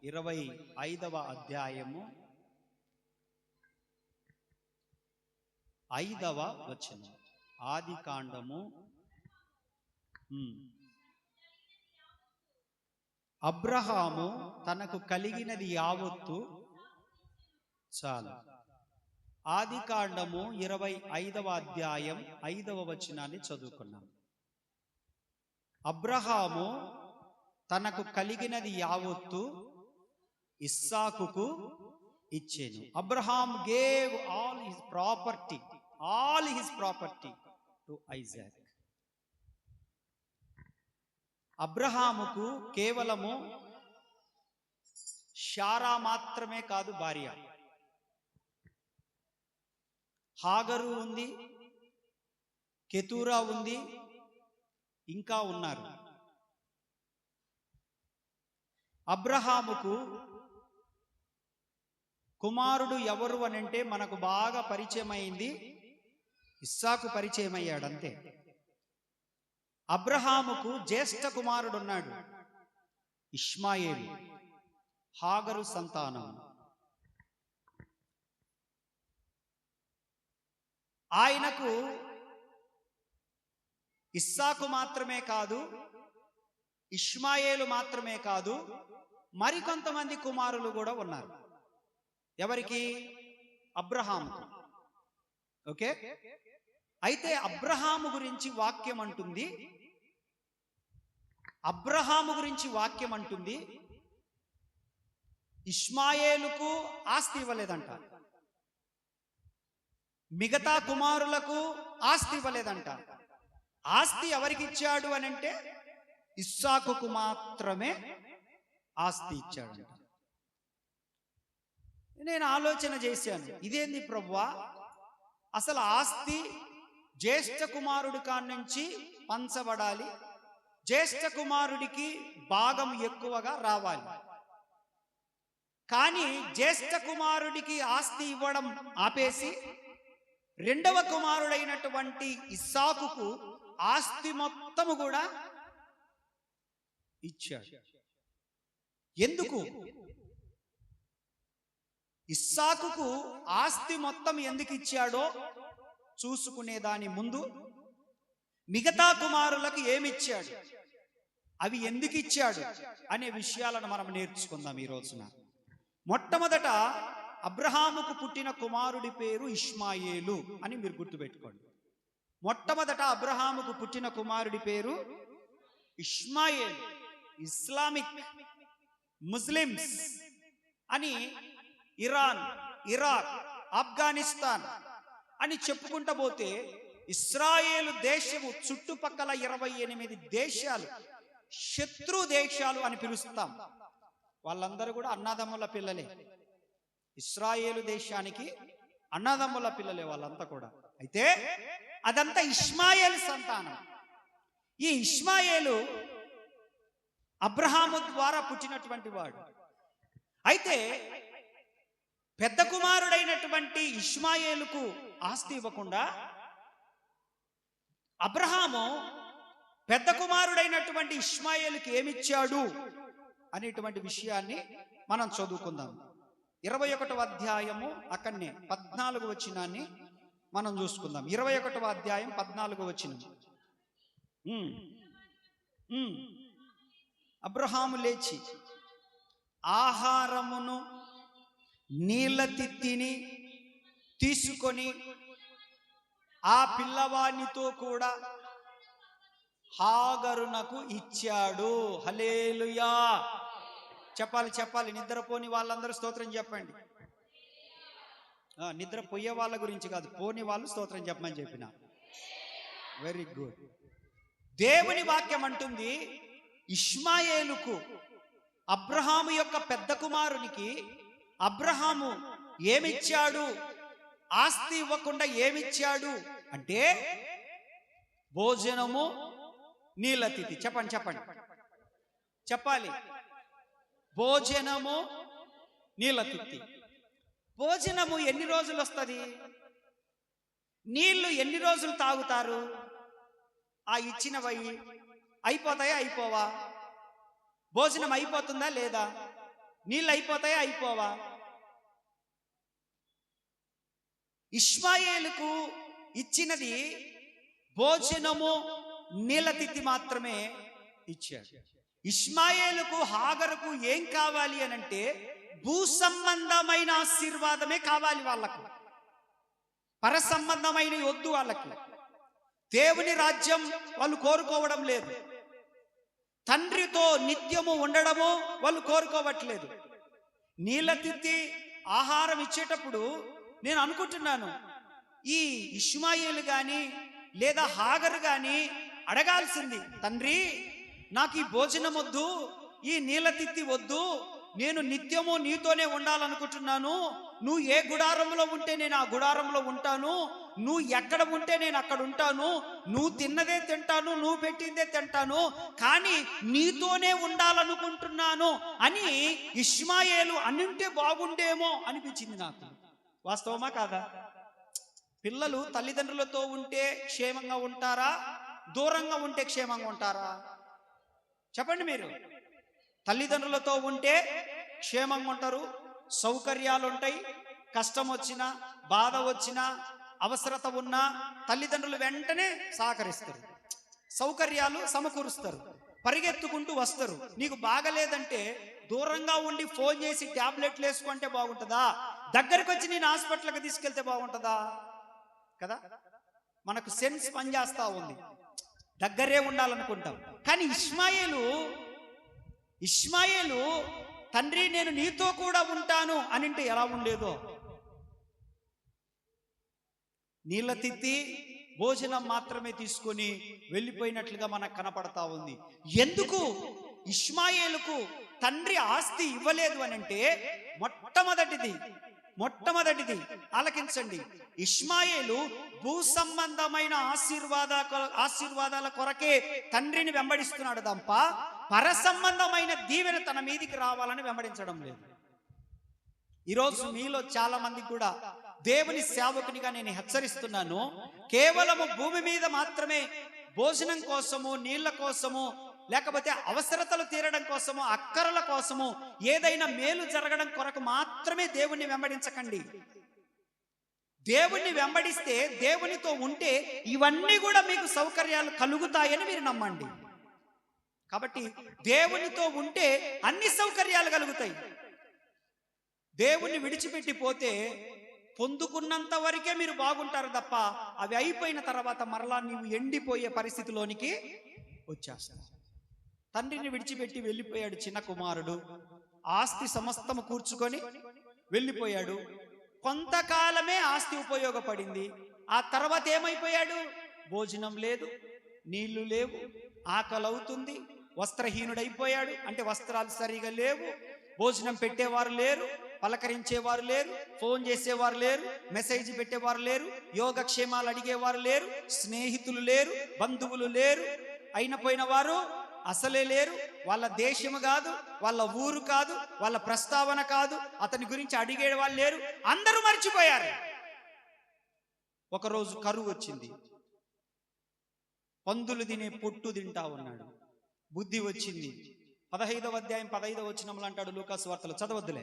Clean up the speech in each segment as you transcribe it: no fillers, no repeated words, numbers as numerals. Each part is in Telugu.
25వ అధ్యాయము 5వ వచనం. ఆదికాండము అబ్రహాము తనకు కలిగినది యావత్తు చాలు. ఆదికాండము 25వ అధ్యాయం 5వ వచనాన్ని చదువుకున్నాం. అబ్రహాము తనకు కలిగినది యావత్తు ఇస్సాకుకు ఇచ్చెను. Abraham gave all his property to Isaac. అబ్రహాముకు కేవలము శారా మాత్రమే కాదు భార్య, హాగరు ఉంది, కెతూరా ఉంది, ఇంకా ఉన్నారు. అబ్రహాముకు కుమారుడు ఎవరు అనంటే మనకు బాగా పరిచయం అయింది, ఇస్సాకు పరిచయం అయ్యాడు అంతే. అబ్రహాముకు జ్యేష్ఠ కుమారుడు ఉన్నాడు, ఇష్మాయేలు, హాగరు సంతానం. ఆయనకు ఇస్సాకు మాత్రమే కాదు, ఇష్మాయేలు మాత్రమే కాదు, మరికొంతమంది కుమారులు కూడా ఉన్నారు. ఎవరికి? అబ్రహాముకు. ఓకే. అయితే అబ్రహాము గురించి వాక్యం అంటుంది, ఇష్మాయేలుకు ఆస్తి ఇవ్వలేదంట, మిగతా కుమారులకు ఆస్తి ఇవ్వలేదంట. ఆస్తి ఎవరికి ఇచ్చాడు అనంటే ఇస్సాకుకు మాత్రమే ఆస్తి ఇచ్చాడంట. నేను ఆలోచన చేశాను, ఇదేంది ప్రభువా, అసలు ఆస్తి జ్యేష్ఠ కుమారుడి కాన్నించి పంచబడాలి, జ్యేష్ఠ కుమారుడికి భాగం ఎక్కువగా రావాలి. కానీ జ్యేష్ఠ కుమారుడికి ఆస్తి ఇవ్వడం ఆపేసి రెండవ కుమారుడైనటువంటి ఇస్సాకుకు ఆస్తి మొత్తము కూడా ఇచ్చాడు. ఎందుకు? ఇస్సాకుకు ఆస్తి మొత్తం ఎందుకు ఇచ్చాడో చూసుకునే దాని ముందు మిగతా కుమారులకు ఏమిచ్చాడు, అవి ఎందుకు ఇచ్చాడు అనే విషయాలను మనం నేర్చుకుందాం ఈ రోజున. మొట్టమొదట అబ్రహాముకు పుట్టిన కుమారుడి పేరు ఇష్మాయేలు అని మీరు గుర్తుపెట్టుకోండి. మొట్టమొదట అబ్రహాముకు పుట్టిన కుమారుడి పేరు ఇష్మాయేలు. ఇస్లామిక్ ముస్లిమ్స్ అని ఇరాన్, ఇరాక్, ఆఫ్ఘనిస్తాన్ అని చెప్పుకుంటూ పోతే ఇస్రాయేలు దేశము చుట్టుపక్కల 28 దేశాలు శత్రు దేశాలు అని పిలుస్తాం. వాళ్ళందరూ కూడా అన్నదమ్ముల పిల్లలే. ఇస్రాయేలు దేశానికి అన్నదమ్ముల పిల్లలే వాళ్ళంతా కూడా. అయితే అదంతా ఇష్మాయేలు సంతానం. ఈ ఇష్మాయేలు అబ్రహాము ద్వారా పుట్టినటువంటి వాడు. అయితే పెద్ద కుమారుడైనటువంటి ఇష్మాయేలుకు ఆస్తి ఇవ్వకుండా అబ్రహాము పెద్ద కుమారుడైనటువంటి ఇష్మాయేలుకి ఏమిచ్చాడు అనేటువంటి విషయాన్ని మనం చదువుకుందాం. 21వ అధ్యాయము అక్కడనే 14వ వచనాన్ని మనం చూసుకుందాం. 21వ అధ్యాయం 14వ వచనం. అబ్రహాము లేచి ఆహారమును నీళ్ళ తిత్తిని తీసుకొని ఆ పిల్లవానితో కూడా హాగరునకు ఇచ్చాడు. హల్లెలూయా చెప్పాలి. నిద్రపోని వాళ్ళందరూ స్తోత్రం చెప్పండి. నిద్రపోయే వాళ్ళ గురించి కాదు, పోని వాళ్ళు స్తోత్రం చెప్పమని చెప్పిన. Very good. దేవుని వాక్యం అంటుంది, ఇష్మాయేలుకు అబ్రహాము యొక్క పెద్ద కుమారునికి అబ్రహాము ఏమిచ్చాడు, ఆస్తి ఇవ్వకుండా ఏమిచ్చాడు అంటే భోజనము, నీళ్ళ తిత్తి. చెప్పాలి. భోజనము, నీళ్ళ తిత్తి. భోజనము ఎన్ని రోజులు వస్తుంది? నీళ్లు ఎన్ని రోజులు తాగుతారు? ఆ ఇచ్చినవి అయిపోతాయా, అయిపోవా? భోజనం అయిపోతుందా లేదా? నీళ్ళు అయిపోతాయా? అయిపోవా? ఇష్మాయేలుకు ఇచ్చినది భోజనము, నీళ్ళ తిత్తి మాత్రమే ఇచ్చాడు. ఇష్మాయేలుకు హాగరుకు ఏం కావాలి అనంటే భూ సంబంధమైన ఆశీర్వాదమే కావాలి వాళ్ళకు, పర సంబంధమైన వద్దు వాళ్ళకి. దేవుని రాజ్యం వాళ్ళు కోరుకోవడం లేదు, తండ్రితో నిత్యము ఉండడము వాళ్ళు కోరుకోవట్లేదు. నీళ్ళ తిత్తి ఆహారం ఇచ్చేటప్పుడు నేను అనుకుంటున్నాను, ఈ ఇష్మాయేలు గాని లేదా హాగరు గాని అడగాల్సింది, తండ్రి నాకు ఈ భోజనం వద్దు, ఈ నీళ్ళ తిత్తి వద్దు, నేను నిత్యము నీతోనే ఉండాలనుకుంటున్నాను. నువ్వు ఏ గుడారంలో ఉంటే నేను ఆ గుడారంలో ఉంటాను, నువ్వు ఎక్కడ ఉంటే నేను అక్కడ ఉంటాను, నువ్వు తిన్నదే తింటాను, నువ్వు పెట్టిందే తింటాను, కానీ నీతోనే ఉండాలనుకుంటున్నాను అని ఇష్మాయేలు అన్నింటే బాగుండేమో అనిపించింది నాకు. వాస్తవమా కాదా? పిల్లలు తల్లిదండ్రులతో ఉంటే క్షేమంగా ఉంటారా, దూరంగా ఉంటే క్షేమంగా ఉంటారా? చెప్పండి మీరు. తల్లిదండ్రులతో ఉంటే క్షేమంగా ఉంటారు, సౌకర్యాలు ఉంటాయి, కష్టం వచ్చినా బాధ వచ్చినా అవసరత ఉన్నా తల్లిదండ్రులు వెంటనే సహకరిస్తారు, సౌకర్యాలు సమకూరుస్తారు, పరిగెత్తుకుంటూ వస్తారు. నీకు బాగలేదంటే దూరంగా ఉండి ఫోన్ చేసి ట్యాబ్లెట్లు వేసుకుంటే బాగుంటుందా, దగ్గరికి వచ్చి నేను హాస్పిటల్కి తీసుకెళ్తే బాగుంటుందా? కదా, మనకు సెన్స్ పనిచేస్తా ఉంది, దగ్గరే ఉండాలనుకుంటాం. కానీ ఇష్మాయేలు తండ్రి నేను నీతో కూడా ఉంటాను అని అంటే ఎలా ఉండేదో. నీళ్ళ తిత్తి భోజనం మాత్రమే తీసుకొని వెళ్ళిపోయినట్లుగా మనకు కనపడతా ఉంది. ఎందుకు ఇష్మాయేలుకు తండ్రి ఆస్తి ఇవ్వలేదు అని అంటే మొట్టమొదటిది ఆలకించండి. ఇష్మాయేలు భూ సంబంధమైన ఆశీర్వాదాల కొరకే తండ్రిని వెంబడిస్తున్నాడు తప్ప పర సంబంధమైన దీవెన తన మీదికి రావాలని వెంబడించడం లేదు. ఈరోజు మీలో చాలా మంది కూడా దేవుని సేవకునిగా నేను హెచ్చరిస్తున్నాను, కేవలము భూమి మీద మాత్రమే భోజనం కోసము, నీళ్ల కోసము, లేకపోతే అవసరతలు తీరడం కోసము, అక్కరల కోసము, ఏదైనా మేలు జరగడం కొరకు మాత్రమే దేవుణ్ణి వెంబడించకండి. దేవుణ్ణి వెంబడిస్తే, దేవునితో ఉంటే ఇవన్నీ కూడా మీకు సౌకర్యాలు కలుగుతాయని మీరు నమ్మండి. కాబట్టి దేవునితో ఉంటే అన్ని సౌకర్యాలు కలుగుతాయి. దేవుణ్ణి విడిచిపెట్టి పోతే పొందుకున్నంత వరకే మీరు బాగుంటారు తప్ప అవి అయిపోయిన తర్వాత మరలా నీవు ఎండిపోయే పరిస్థితిలోనికి వచ్చేస్తావు. తండ్రిని విడిచిపెట్టి వెళ్ళిపోయాడు చిన్న కుమారుడు, ఆస్తి సమస్తము కూర్చుకొని వెళ్ళిపోయాడు. కొంతకాలమే ఆస్తి ఉపయోగపడింది. ఆ తర్వాత ఏమైపోయాడు? భోజనం లేదు, నీళ్లు లేవు, ఆకలి అవుతుంది, వస్త్రహీనుడైపోయాడు. అంటే వస్త్రాలు సరిగా లేవు, భోజనం పెట్టేవారు లేరు, పలకరించేవారు లేరు, ఫోన్ చేసేవారు లేరు, మెసేజ్ పెట్టేవారు లేరు, యోగక్షేమాలు అడిగేవారు లేరు, స్నేహితులు లేరు, బంధువులు లేరు, అయిన పోయిన వారు అసలే లేరు. వాళ్ళ దేశము కాదు, వాళ్ళ ఊరు కాదు, వాళ్ళ ప్రస్తావన కాదు, అతని గురించి అడిగే వాళ్ళు లేరు, అందరూ మర్చిపోయారు. ఒకరోజు కరువు వచ్చింది, పందులు తినే పొట్టు తింటా ఉన్నాడు. బుద్ధి వచ్చింది. 15వ అధ్యాయం 15వ వచనంలో అంటాడు లూకాసు వార్తలు, చదవద్దులే,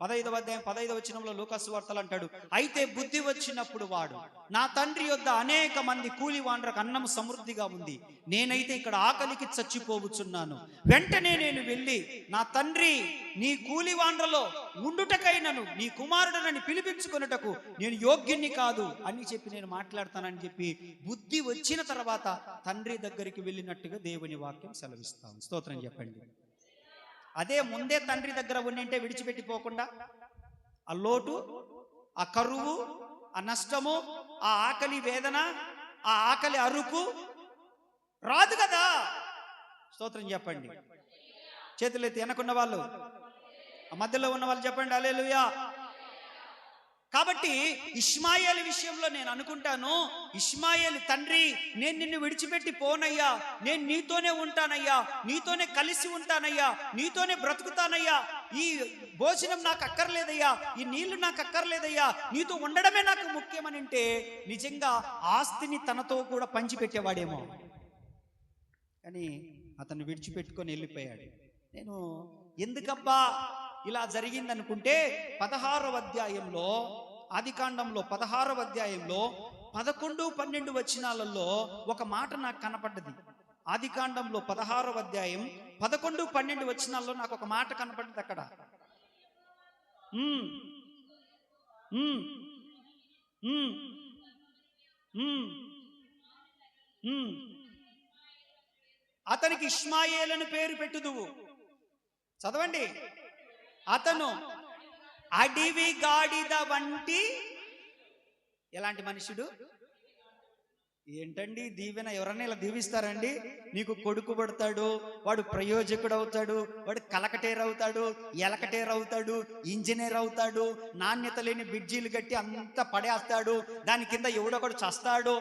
15వ అధ్యాయం 15వ వచనంలో లూకాసు వార్తలు అంటాడు, అయితే బుద్ధి వచ్చినప్పుడు వాడు, నా తండ్రి యొద్ద అనేక మంది కూలి వాండ్రకు అన్నం సమృద్ధిగా ఉంది, నేనైతే ఇక్కడ ఆకలికి చచ్చిపోవచ్చున్నాను. వెంటనే నేను వెళ్ళి, నా తండ్రి నీ కూలి వాండ్రలో ఉండుటకైనను నీ కుమారుడనని పిలిపించుకొనుటకు నేను యోగ్యుణ్ణి కాదు అని చెప్పి నేను మాట్లాడతానని చెప్పి బుద్ధి వచ్చిన తర్వాత తండ్రి దగ్గరికి వెళ్ళినట్టుగా దేవుని వాక్యం సెలవిస్తాం. స్తోత్రం చెప్పండి. అదే ముందే తండ్రి దగ్గర ఉండింటే విడిచిపెట్టిపోకుండా ఆ లోటు, ఆ కరువు, ఆ నష్టము, ఆ ఆకలి వేదన, ఆ ఆకలి అరుపు రాదు కదా. స్తోత్రం చెప్పండి. చేతులెత్తి వెనకున్న వాళ్ళు, ఆ మధ్యలో ఉన్న వాళ్ళు చెప్పండి హల్లెలూయా. కాబట్టి ఇష్మాయేలు విషయంలో నేను అనుకుంటాను, ఇష్మాయేలు తండ్రి నేను నిన్ను విడిచిపెట్టి పోనయ్యా, నేను నీతోనే ఉంటానయ్యా, నీతోనే కలిసి ఉంటానయ్యా, నీతోనే బ్రతుకుతానయ్యా, ఈ భోజనం నాకు అక్కర్లేదయ్యా, ఈ నీళ్లు నాకు అక్కర్లేదయ్యా, నీతో ఉండడమే నాకు ముఖ్యమని అంటే నిజంగా ఆస్తిని తనతో కూడా పంచిపెట్టేవాడేమో. కానీ అతను విడిచిపెట్టుకొని వెళ్ళిపోయాడు. నేను ఎందుకబ్బా ఇలా జరిగిందనుకుంటే 16వ అధ్యాయంలో, ఆదికాండంలో 16వ అధ్యాయంలో 11, 12 వచనాలలో ఒక మాట నాకు కనపడ్డది. ఆదికాండంలో 16వ అధ్యాయం 11, 12 వచనాల్లో నాకు ఒక మాట కనపడ్డది అక్కడ. అతనికి ఇష్మాయేలు అని పేరు పెట్టుదువు. చదవండి. అతను అడివి గాడిద వంటి, ఎలాంటి మనుషుడు? ఏంటండి దీవెన? ఎవరన్నా ఇలా దీవిస్తారండి? నీకు కొడుకు పడతాడు, వాడు ప్రయోజకుడు అవుతాడు, వాడు కలకటేర్ అవుతాడు, ఎలకటేర్ అవుతాడు, ఇంజనీర్ అవుతాడు, నాణ్యత లేని బిడ్జీలు కట్టి అంతా పడేస్తాడు, దాని కింద ఎవడొకడు చస్తాడు,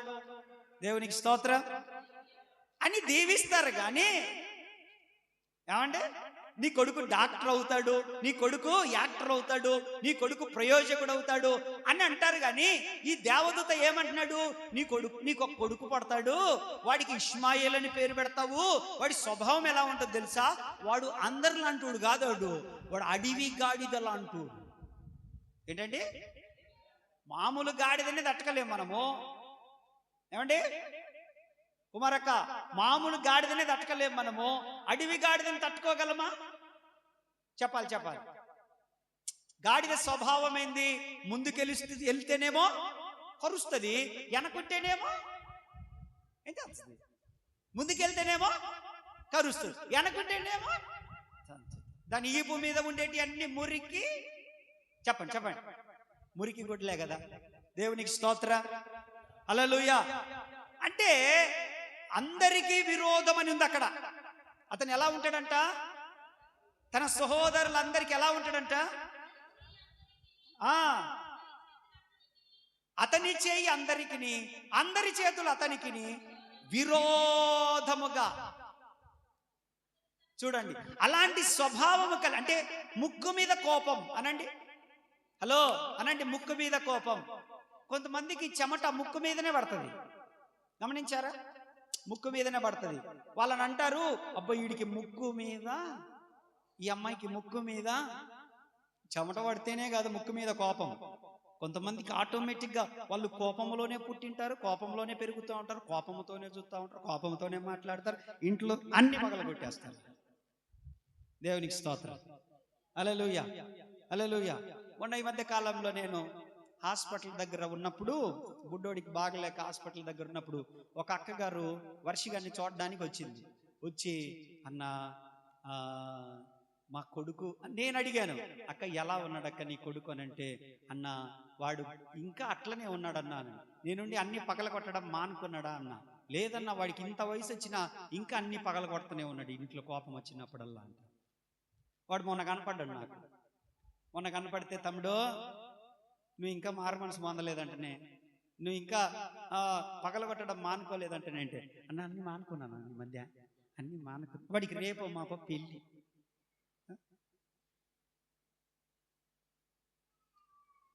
దేవునికి స్తోత్రం అని దీవిస్తారు. కానీ ఏమంటే నీ కొడుకు డాక్టర్ అవుతాడు, నీ కొడుకు యాక్టర్ అవుతాడు, నీ కొడుకు ప్రయోజకుడు అవుతాడు అని అంటారు. కానీ ఈ దేవదూత ఏమంటున్నాడు? నీకు ఒక కొడుకు పడతాడు, వాడికి ఇష్మాయేల్ అని పేరు పెడతావు. వాడి స్వభావం ఎలా ఉంటుంది తెలుసా? వాడు అందరిలాంటోడు కాదు, వాడు అడవి గాడిదలాంటూ. ఏంటండి? మామూలు గాడిదని తట్టకలేము మనము. ఏమండి కుమారక్క, మామూలు గాడిదనే తట్టుకోలేము మనము. అడవి గాడిదని తట్టుకోగలమా? చెప్పాలి. గాడిద స్వభావం ఏంది? వెళ్తేనేమో కరుస్తుంది, వెనకుంటేనేమో ఏం చేస్తుంది? ముందుకెళ్తేనేమో కరుస్తుంది, వెనకుంటేనేమో. దాని ఈపు మీద ఉండేటి అన్ని మురికి, చెప్పండి మురికి గుడ్లే కదా. దేవునికి స్తోత్ర, హల్లెలూయా. అంటే అందరికీ విరోధం అని ఉంది అక్కడ. అతను ఎలా ఉంటాడంట? తన సహోదరులందరికీ ఎలా ఉంటాడంట? అతని చేయి అందరికిని, అందరి చేతులు అతనికి విరోధముగా. చూడండి, అలాంటి స్వభావము అంటే ముక్కు మీద కోపం అనండి. హలో అనండి, ముక్కు మీద కోపం. కొంతమందికి చెమట ముక్కు మీదనే పడుతుంది, గమనించారా? ముక్కు మీదనే పడుతుంది. వాళ్ళని అంటారు, అబ్బా వీడికి ముక్కు మీద, ఈ అమ్మాయికి ముక్కు మీద చెమట పడితేనే కాదు ముక్కు మీద కోపం. కొంతమందికి ఆటోమేటిక్గా వాళ్ళు కోపంలోనే పుట్టింటారు, కోపంలోనే పెరుగుతూ ఉంటారు, కోపంతోనే చూస్తూ ఉంటారు, కోపంతోనే మాట్లాడతారు, ఇంట్లో అన్ని పగల కొట్టేస్తారు. దేవునికి స్తోత్రం, హల్లెలూయా హల్లెలూయా. మొన్న ఈ మధ్య కాలంలో నేను హాస్పిటల్ దగ్గర ఉన్నప్పుడు, బుడ్డోడికి బాగలేక హాస్పిటల్ దగ్గర ఉన్నప్పుడు ఒక అక్కగారు వర్షి గారిని చూడడానికి వచ్చింది. వచ్చి అన్న మా కొడుకు, నేను అడిగాను, అక్క ఎలా ఉన్నాడు అక్క నీ కొడుకు అని అంటే, అన్న వాడు ఇంకా అట్లనే ఉన్నాడు అన్నాను. నేనుండి అన్ని పగల కొట్టడం మానుకున్నాడా అన్న. లేదన్నా, వాడికి ఇంత వయసు వచ్చినా ఇంకా అన్ని పగల కొడుతూనే ఉన్నాడు ఇంట్లో కోపం వచ్చినప్పుడల్లా అంట. వాడు మొన్న కనపడ్డాడు నాకు. మొన్న కనపడితే, తమ్ముడు నువ్వు ఇంకా మారు మనసు పొందలేదంటనే, నువ్వు ఇంకా పగలగొట్టడం మానుకోలేదంటనే అంటే, అన్న అన్ని మానుకున్నాను ఈ మధ్య, అన్ని మానుకున్నా. వాడికి రేపు మాప పెళ్ళి.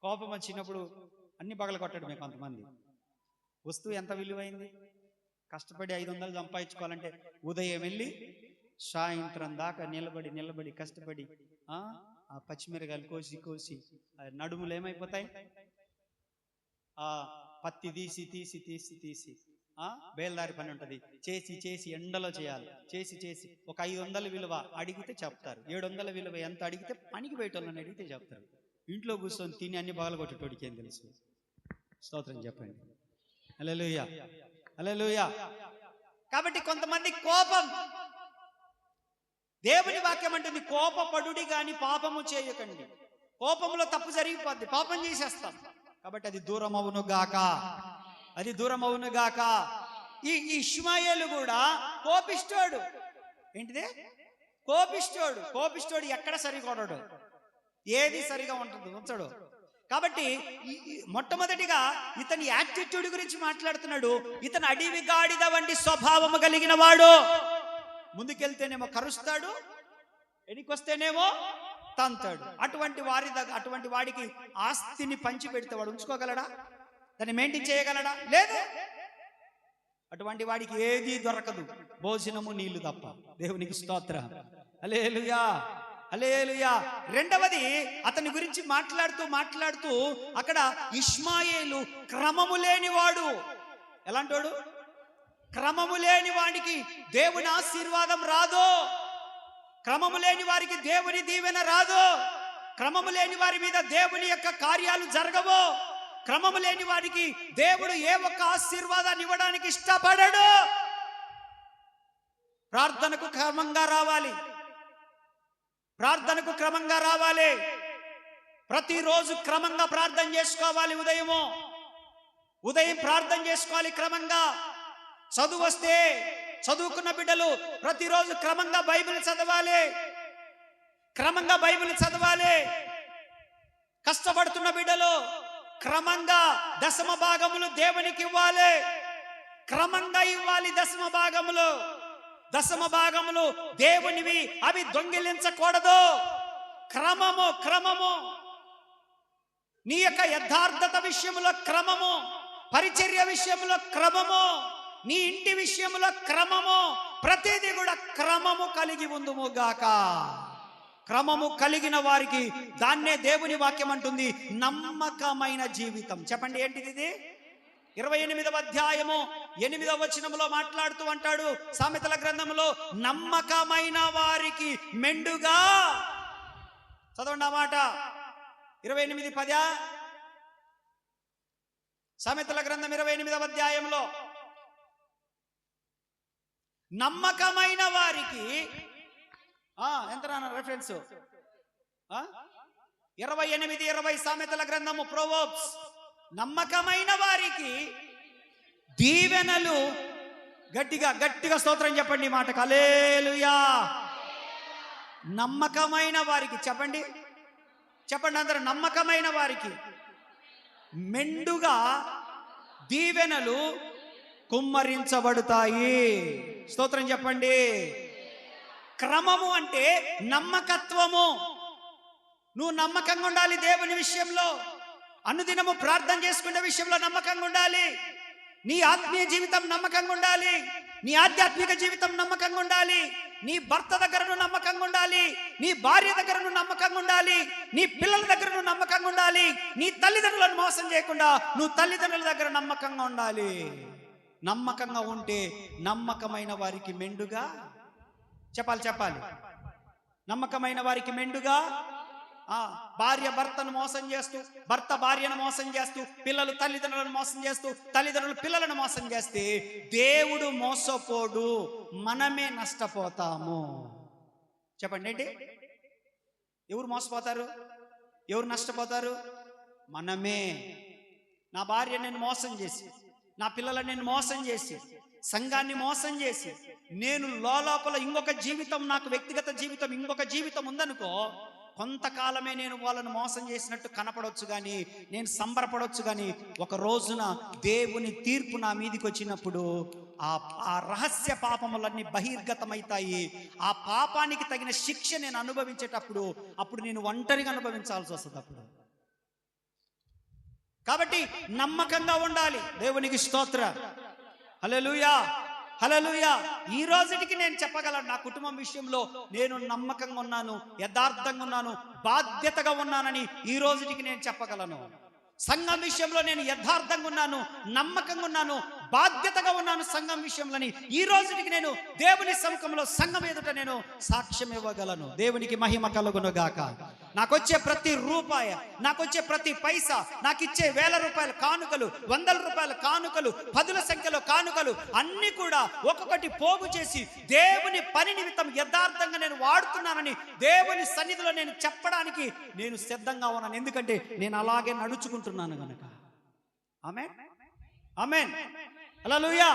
కోపం వచ్చినప్పుడు అన్ని పగలగొట్టడమే. కొంతమంది వస్తువు ఎంత విలువైంది? కష్టపడి 500 సంపాదించుకోవాలంటే ఉదయం వెళ్ళి సాయంత్రం దాకా నిలబడి కష్టపడి ఆ పచ్చిమిరకాయలు కోసి నడుములు ఏమైపోతాయి? పత్తి తీసి బేల్దారి పని ఉంటుంది. చేసి ఎండలో చేయాలి. చేసి ఒక 500 విలువ అడిగితే చెప్తారు, 700 విలువ ఎంత అడిగితే పనికి బయటోళ్ళని అడిగితే చెప్తారు. ఇంట్లో కూర్చొని తిని అన్ని పగలగొట్టేటోడికి ఏం తెలుసు? స్తోత్రం చెప్పండి, హల్లెలూయా హల్లెలూయా. కాబట్టి కొంతమంది కోపం, దేవుని వాక్యం అంటుంది కోపపడుడి గాని పాపము చేయకండి. కోపంలో తప్పు జరిగిపోద్ది, పాపం చేసేస్తాం. కాబట్టి అది దూరం అవును గాక. ఈ ఇష్మాయేలు కూడా కోపిష్టోడు. ఏంటిదే? కోపిష్టోడు ఎక్కడ సరికొడడు, ఏది సరిగా ఉంచడు. కాబట్టి మొట్టమొదటిగా ఇతని యాటిట్యూడ్ గురించి మాట్లాడుతున్నాడు. ఇతను అడవి గాడిద వంటి స్వభావము కలిగిన వాడు. ముందుకెళ్తేనేమో కరుస్తాడు, ఎనికొస్తేనేమో తంతాడు. అటువంటి వాడికి ఆస్తిని పంచి పెడితే వాడు ఉంచుకోగలడా? దాన్ని మెయింటైన్ చేయగలడా? లేదు. అటువంటి వాడికి ఏది దొరకదు, భోజనము నీళ్లు తప్ప. దేవునికి స్తోత్రం, హల్లెలూయా హల్లెలూయా. రెండవది, అతని గురించి మాట్లాడుతూ అక్కడ ఇష్మాయేలు క్రమము లేనివాడు. ఎలాంటోడు? క్రమము లేని వాడికి దేవుని ఆశీర్వాదం రాదు. క్రమము లేని వారికి దేవుని దీవెన రాదు. క్రమము లేని వారి మీద దేవుని యొక్క కార్యాలు జరగవు. క్రమము లేని వారికి దేవుడు ఏ ఒక్క ఆశీర్వాదాన్ని ఇవ్వడానికి ఇష్టపడడు. ప్రార్థనకు క్రమంగా రావాలి. ప్రార్థనకు క్రమంగా రావాలి. ప్రతిరోజు క్రమంగా ప్రార్థన చేసుకోవాలి. ఉదయం ప్రార్థన చేసుకోవాలి క్రమంగా. చదువు వస్తే చదువుకున్న బిడ్డలు ప్రతిరోజు క్రమంగా బైబిల్ చదవాలి. క్రమంగా బైబిల్ చదవాలి. కష్టపడుతున్న బిడ్డలు క్రమంగా దశమ భాగములు దేవునికి ఇవ్వాలి. క్రమంగా ఇవ్వాలి దశమ భాగములు దేవునివి. అవి దొంగిలించకూడదు. క్రమము నీ యొక్క యథార్థత విషయంలో క్రమము, పరిచర్య విషయంలో క్రమము, నీ ఇంటి విషయంలో క్రమము, ప్రతిదీ కూడా క్రమము కలిగి ఉందుము గాక. క్రమము కలిగిన వారికి దాన్నే దేవుని వాక్యం అంటుంది నమ్మకమైన జీవితం. చెప్పండి, ఏంటిది ఇది? 28వ అధ్యాయము 8వ వచనములో మాట్లాడుతూ అంటాడు సామెతల గ్రంథములో, నమ్మకమైన వారికి మెండుగా. చదవండి ఆ మాట. 28:10 సామెతల గ్రంథం 28వ అధ్యాయంలో, నమ్మకమైన వారికి ఎంత రెఫరెన్స్ 28:20 సామెతల గ్రంథము ప్రోవర్బ్స్. నమ్మకమైన వారికి దీవెనలు. గట్టిగా స్తోత్రం చెప్పండి మాటకు. హల్లెలూయా. నమ్మకమైన వారికి చెప్పండి అందరూ. నమ్మకమైన వారికి మెండుగా దీవెనలు కుమ్మరించబడతాయి. స్తోత్రం చెప్పండి. క్రమము అంటే నమ్మకత్వము. నువ్వు నమ్మకంగా ఉండాలి దేవుని విషయంలో. అనుదినము ప్రార్థన చేసుకునే విషయంలో నమ్మకంగా ఉండాలి. నీ ఆత్మీయ జీవితం నమ్మకంగా ఉండాలి. నీ ఆధ్యాత్మిక జీవితం నమ్మకంగా ఉండాలి. నీ భర్త దగ్గర నువ్వు నమ్మకంగా ఉండాలి. నీ భార్య దగ్గర నువ్వు నమ్మకంగా ఉండాలి. నీ పిల్లల దగ్గర నువ్వు నమ్మకంగా ఉండాలి. నీ తల్లిదండ్రులను మోసం చేయకుండా నువ్వు తల్లిదండ్రుల దగ్గర నమ్మకంగా ఉండాలి. నమ్మకంగా ఉంటే నమ్మకమైన వారికి మెండుగా. చెప్పాలి. నమ్మకమైన వారికి మెండుగా. భార్య భర్తను మోసం చేస్తూ, భర్త భార్యను మోసం చేస్తూ, పిల్లలు తల్లిదండ్రులను మోసం చేస్తూ, తల్లిదండ్రులు పిల్లలను మోసం చేస్తే దేవుడు మోసపోడు, మనమే నష్టపోతాము. చెప్పండి, ఏంటి? ఎవరు మోసపోతారు? ఎవరు నష్టపోతారు? మనమే. నా భార్య నేను మోసం చేసి, నా పిల్లలను నేను మోసం చేసి, సంఘాన్ని మోసం చేసి, నేను లోపల ఇంకొక జీవితం, నాకు వ్యక్తిగత జీవితం ఇంకొక జీవితం ఉందనుకో, కొంతకాలమే నేను వాళ్ళను మోసం చేసినట్టు కనపడవచ్చు, కానీ నేను సంబరపడవచ్చు. కానీ ఒక రోజున దేవుని తీర్పు నా మీదికి వచ్చినప్పుడు ఆ రహస్య పాపములన్నీ బహిర్గతమవుతాయి. ఆ పాపానికి తగిన శిక్ష నేను అనుభవించేటప్పుడు అప్పుడు నేను ఒంటరిగా అనుభవించాల్సి వస్తుంది. కాబట్టి నమ్మకంగా ఉండాలి. దేవునికి స్తోత్రం. హల్లెలూయా. ఈ రోజుకి నేను చెప్పగలను, నా కుటుంబం విషయంలో నేను నమ్మకంగా ఉన్నాను, యథార్థంగా ఉన్నాను, బాధ్యతగా ఉన్నానని ఈ రోజుకి నేను చెప్పగలను. సంఘం విషయంలో నేను యథార్థంగా ఉన్నాను, నమ్మకంగా ఉన్నాను, బాధ్యతగా ఉన్నాను సంఘం విషయంలోని ఈ రోజుకి నేను దేవుని సముఖంలో సంఘం ఎదుట నేను సాక్ష్యం ఇవ్వగలను. దేవునికి మహిమ కలుగును గాక. నాకొచ్చే ప్రతి రూపాయి, నాకొచ్చే ప్రతి పైసా, నాకిచ్చే 1000 రూపాయల కానుకలు, 100 రూపాయల కానుకలు, 10ల సంఖ్యలో కానుకలు అన్ని కూడా ఒక్కొక్కటి పోగు చేసి దేవుని పని నిమిత్తం యథార్థంగా నేను వాడుతున్నానని దేవుని సన్నిధిలో నేను చెప్పడానికి నేను సిద్ధంగా ఉన్నాను. ఎందుకంటే నేను అలాగే నడుచుకుంటున్నాను గనక. ఆమేన్. హల్లెలూయా.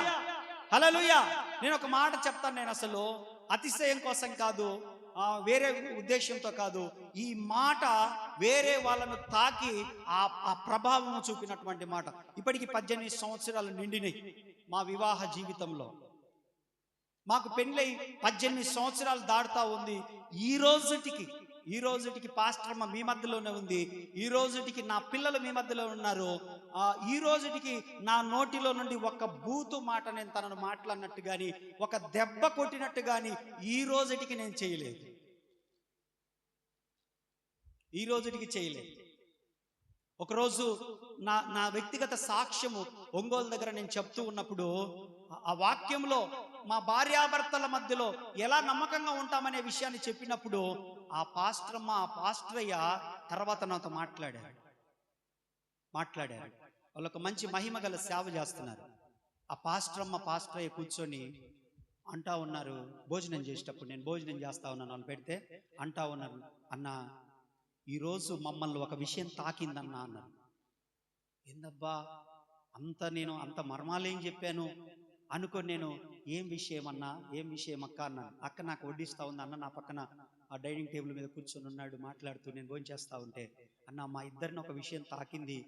నేను ఒక మాట చెప్తాను. నేను అసలు అతిశయం కోసం కాదు, వేరే ఉద్దేశంతో కాదు. ఈ మాట వేరే వాళ్ళను తాకి ఆ ప్రభావం చూపినటువంటి మాట. ఇప్పటికి 18 సంవత్సరాలు నిండినాయి మా వివాహ జీవితంలో. మాకు పెళ్ళై 18 సంవత్సరాలు దాటుతా ఉంది. ఈ రోజుటికి పాస్టర్ అమ్మ మీ మధ్యలోనే ఉంది. ఈ రోజుటికి నా పిల్లలు మీ మధ్యలో ఉన్నారు. ఈ రోజుటికి నా నోటిలో నుండి ఒక బూతు మాట నేను తనను మాట్లాడినట్టు కానీ, ఒక దెబ్బ కొట్టినట్టు కానీ ఈ రోజుటికి నేను చేయలేదు. ఈ రోజుకి చేయలేదు. ఒకరోజు నా వ్యక్తిగత సాక్ష్యము ఒంగోలు దగ్గర నేను చెప్తూ ఉన్నప్పుడు ఆ వాక్యంలో మా భార్యాభర్తల మధ్యలో ఎలా నమ్మకంగా ఉంటామనే విషయాన్ని చెప్పినప్పుడు ఆ పాస్టరయ్య తర్వాత నాతో మాట్లాడారు. వాళ్ళు ఒక మంచి మహిమ గల సేవ చేస్తున్నారు. ఆ పాస్టరయ్య కూర్చొని అంటా ఉన్నారు, భోజనం చేసేటప్పుడు నేను భోజనం చేస్తా ఉన్నాను, వాళ్ళు పెడితే అంటా ఉన్నారు, అన్న ఈరోజు మమ్మల్ని ఒక విషయం తాకిందన్నా అన్నారు. ఏందబ్బా నేను అంత మర్మాలేం చెప్పాను అనుకో, నేను ఏం విషయం అక్క అన్నాను. అక్క నాకు వడ్డిస్తా ఉంది, అన్న నా పక్కన ఆ డైనింగ్ టేబుల్ మీద కూర్చొని ఉన్నాడు మాట్లాడుతూ, నేను భోజనం చేస్తా ఉంటే, అన్న మా ఇద్దరిని ఒక విషయం తాకింది,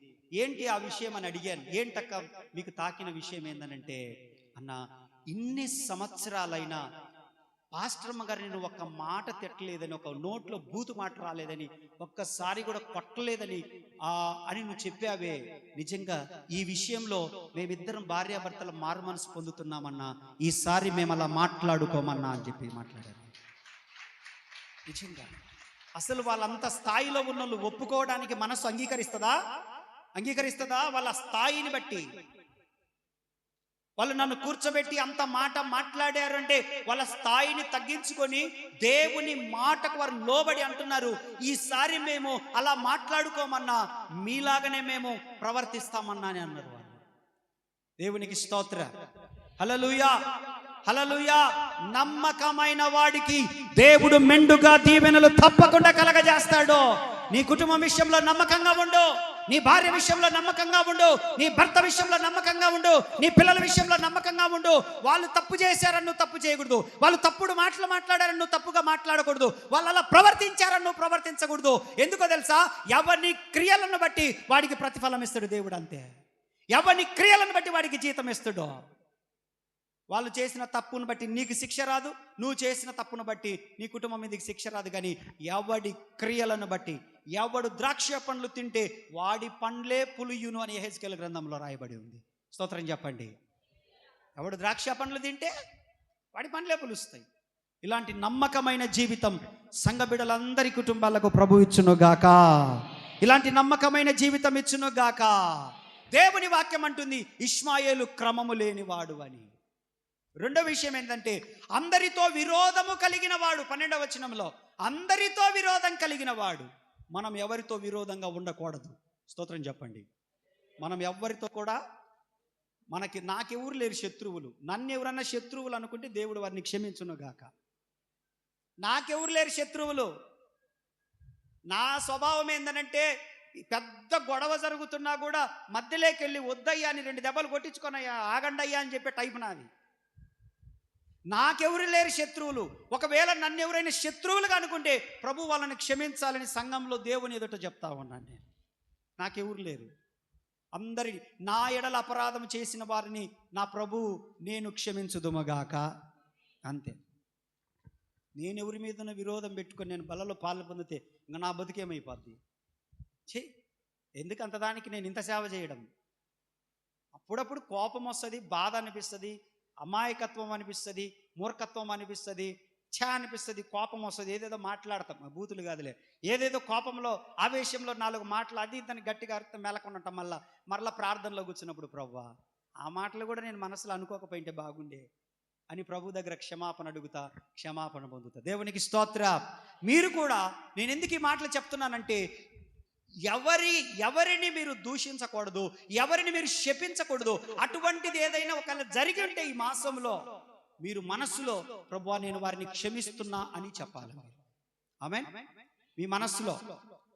ఏంటి ఆ విషయం అని అడిగాను. ఏంటక్క మీకు తాకిన విషయం ఏందనంటే, అన్న ఇన్ని సంవత్సరాలైనా పాస్టర్మ్మ గారు నేను ఒక్క మాట తిట్టలేదని, ఒక నోట్లో బూతు మాట రాలేదని, ఒక్కసారి కూడా కొట్టలేదని అని నువ్వు చెప్పావే, నిజంగా ఈ విషయంలో మేమిద్దరం భార్యాభర్తల మారు మనసు పొందుతున్నామన్నా, ఈసారి మేము అలా మాట్లాడుకోమన్నా అని చెప్పి మాట్లాడారు. నిజంగా అసలు వాళ్ళంత స్థాయిలో ఉన్న వాళ్ళు ఒప్పుకోవడానికి మనసు అంగీకరిస్తుందా? వాళ్ళ స్థాయిని బట్టి వాళ్ళు నన్ను కూర్చోబెట్టి అంత మాట మాట్లాడారు అంటే వాళ్ళ స్థాయిని తగ్గించుకొని దేవుని మాటకు వారు లోబడి అంటున్నారు, ఈసారి మేము అలా మాట్లాడుకోమన్నా, మీలాగనే మేము ప్రవర్తిస్తామన్నా అని అన్నారు వాళ్ళు. దేవునికి స్తోత్ర. హల్లెలూయా, హల్లెలూయా. నమ్మకమైన వాడికి దేవుడు మెండుగా దీవెనలు తప్పకుండా కలగజేస్తాడు. నీ కుటుంబం విషయంలో నమ్మకంగా ఉండు, నీ భార్య విషయంలో నమ్మకంగా ఉండు, నీ భర్త విషయంలో నమ్మకంగా ఉండు, నీ పిల్లల విషయంలో నమ్మకంగా ఉండు. వాళ్ళు తప్పు చేశారని నువ్వు తప్పు చేయకూడదు, వాళ్ళు తప్పుడు మాటలు మాట్లాడారని నువ్వు తప్పుగా మాట్లాడకూడదు, వాళ్ళు అలా ప్రవర్తించారని నువ్వు ప్రవర్తించకూడదు. ఎందుకో తెలుసా? ఎవరిని క్రియలను బట్టి వాడికి ప్రతిఫలం ఇస్తాడు దేవుడు, అంతే. ఎవరిని క్రియలను బట్టి వాడికి జీతం ఇస్తాడు. వాళ్ళు చేసిన తప్పును బట్టి నీకు శిక్ష రాదు, నువ్వు చేసిన తప్పును బట్టి నీ కుటుంబం మీదకి శిక్ష రాదు. కానీ ఎవడి క్రియలను బట్టి, ఎవడు ద్రాక్ష పండ్లు తింటే వాడి పండ్లే పులియును అని యెహెజ్కేలు గ్రంథంలో రాయబడి ఉంది. స్తోత్రం చెప్పండి. ఎవడు ద్రాక్ష పండ్లు తింటే వాడి పండ్లే పులుస్తాయి. ఇలాంటి నమ్మకమైన జీవితం సంఘ బిడ్డలందరి కుటుంబాలకు ప్రభు ఇచ్చునుగాక. ఇలాంటి నమ్మకమైన జీవితం ఇచ్చునుగాక. దేవుని వాక్యం అంటుంది ఇష్మాయేలు క్రమము లేనివాడు అని. రెండో విషయం ఏంటంటే అందరితో విరోధము కలిగిన వాడు. 12వ వచనంలో అందరితో విరోధం కలిగిన వాడు. మనం ఎవరితో విరోధంగా ఉండకూడదు. స్తోత్రం చెప్పండి. మనం ఎవరితో కూడా, నాకెవరు లేరు శత్రువులు. నన్ను ఎవరన్నా శత్రువులు అనుకుంటే దేవుడు వారిని క్షమించునుగాక. నాకెవరు లేరు శత్రువులు. నా స్వభావం ఏందనంటే పెద్ద గొడవ జరుగుతున్నా కూడా మధ్యలోకి వెళ్ళి వద్దయ్యా అని 2 దెబ్బలు కొట్టించుకొనయ్యా, ఆగండయ్యా అని చెప్పే టైపు నాది. నాకెవరు లేరు శత్రువులు. ఒకవేళ నన్ను ఎవరైనా శత్రువులుగా అనుకుంటే ప్రభు వాళ్ళని క్షమించాలని సంఘంలో దేవుని ఎదుట చెప్తా ఉన్నాను. నేను నాకెవరు లేరు. అందరి నా ఎడల అపరాధం చేసిన వారిని నా ప్రభు నేను క్షమించుదుమగాక, అంతే. నేను ఎవరి మీద విరోధం పెట్టుకొని నేను బలలో పాలు పొందితే ఇంకా నా బతుకేమైపోద్ది? ఎందుకు అంతదానికి నేను ఇంత సేవ చేయడం? అప్పుడప్పుడు కోపం వస్తుంది, బాధ అనిపిస్తుంది, అమాయకత్వం అనిపిస్తుంది, మూర్ఖత్వం అనిపిస్తుంది, అనిపిస్తుంది, కోపం వస్తుంది, ఏదేదో మాట్లాడతాం. బూతులు కాదులే, ఏదేదో కోపంలో ఆవేశంలో 4 మాటలు అది దాన్ని గట్టిగా అర్థం మేలకొనటం వల్ల మరలా ప్రార్థనలో కూర్చున్నప్పుడు ప్రభువా ఆ మాటలు కూడా నేను మనసులో అనుకోకపోయింటే బాగుండే అని ప్రభు దగ్గర క్షమాపణ అడుగుతా, క్షమాపణ పొందుతా. దేవునికి స్తోత్ర. మీరు కూడా, నేను ఎందుకు ఈ మాటలు చెప్తున్నానంటే ఎవరిని మీరు దూషించకూడదు, ఎవరిని మీరు శపించకూడదు. అటువంటిది ఏదైనా ఒకవేళ జరిగి ఉంటే ఈ మాసంలో మీరు మనస్సులో ప్రభువా నేను వారిని క్షమిస్తున్నా అని చెప్పాలి. ఆమేన్. మీ మనస్సులో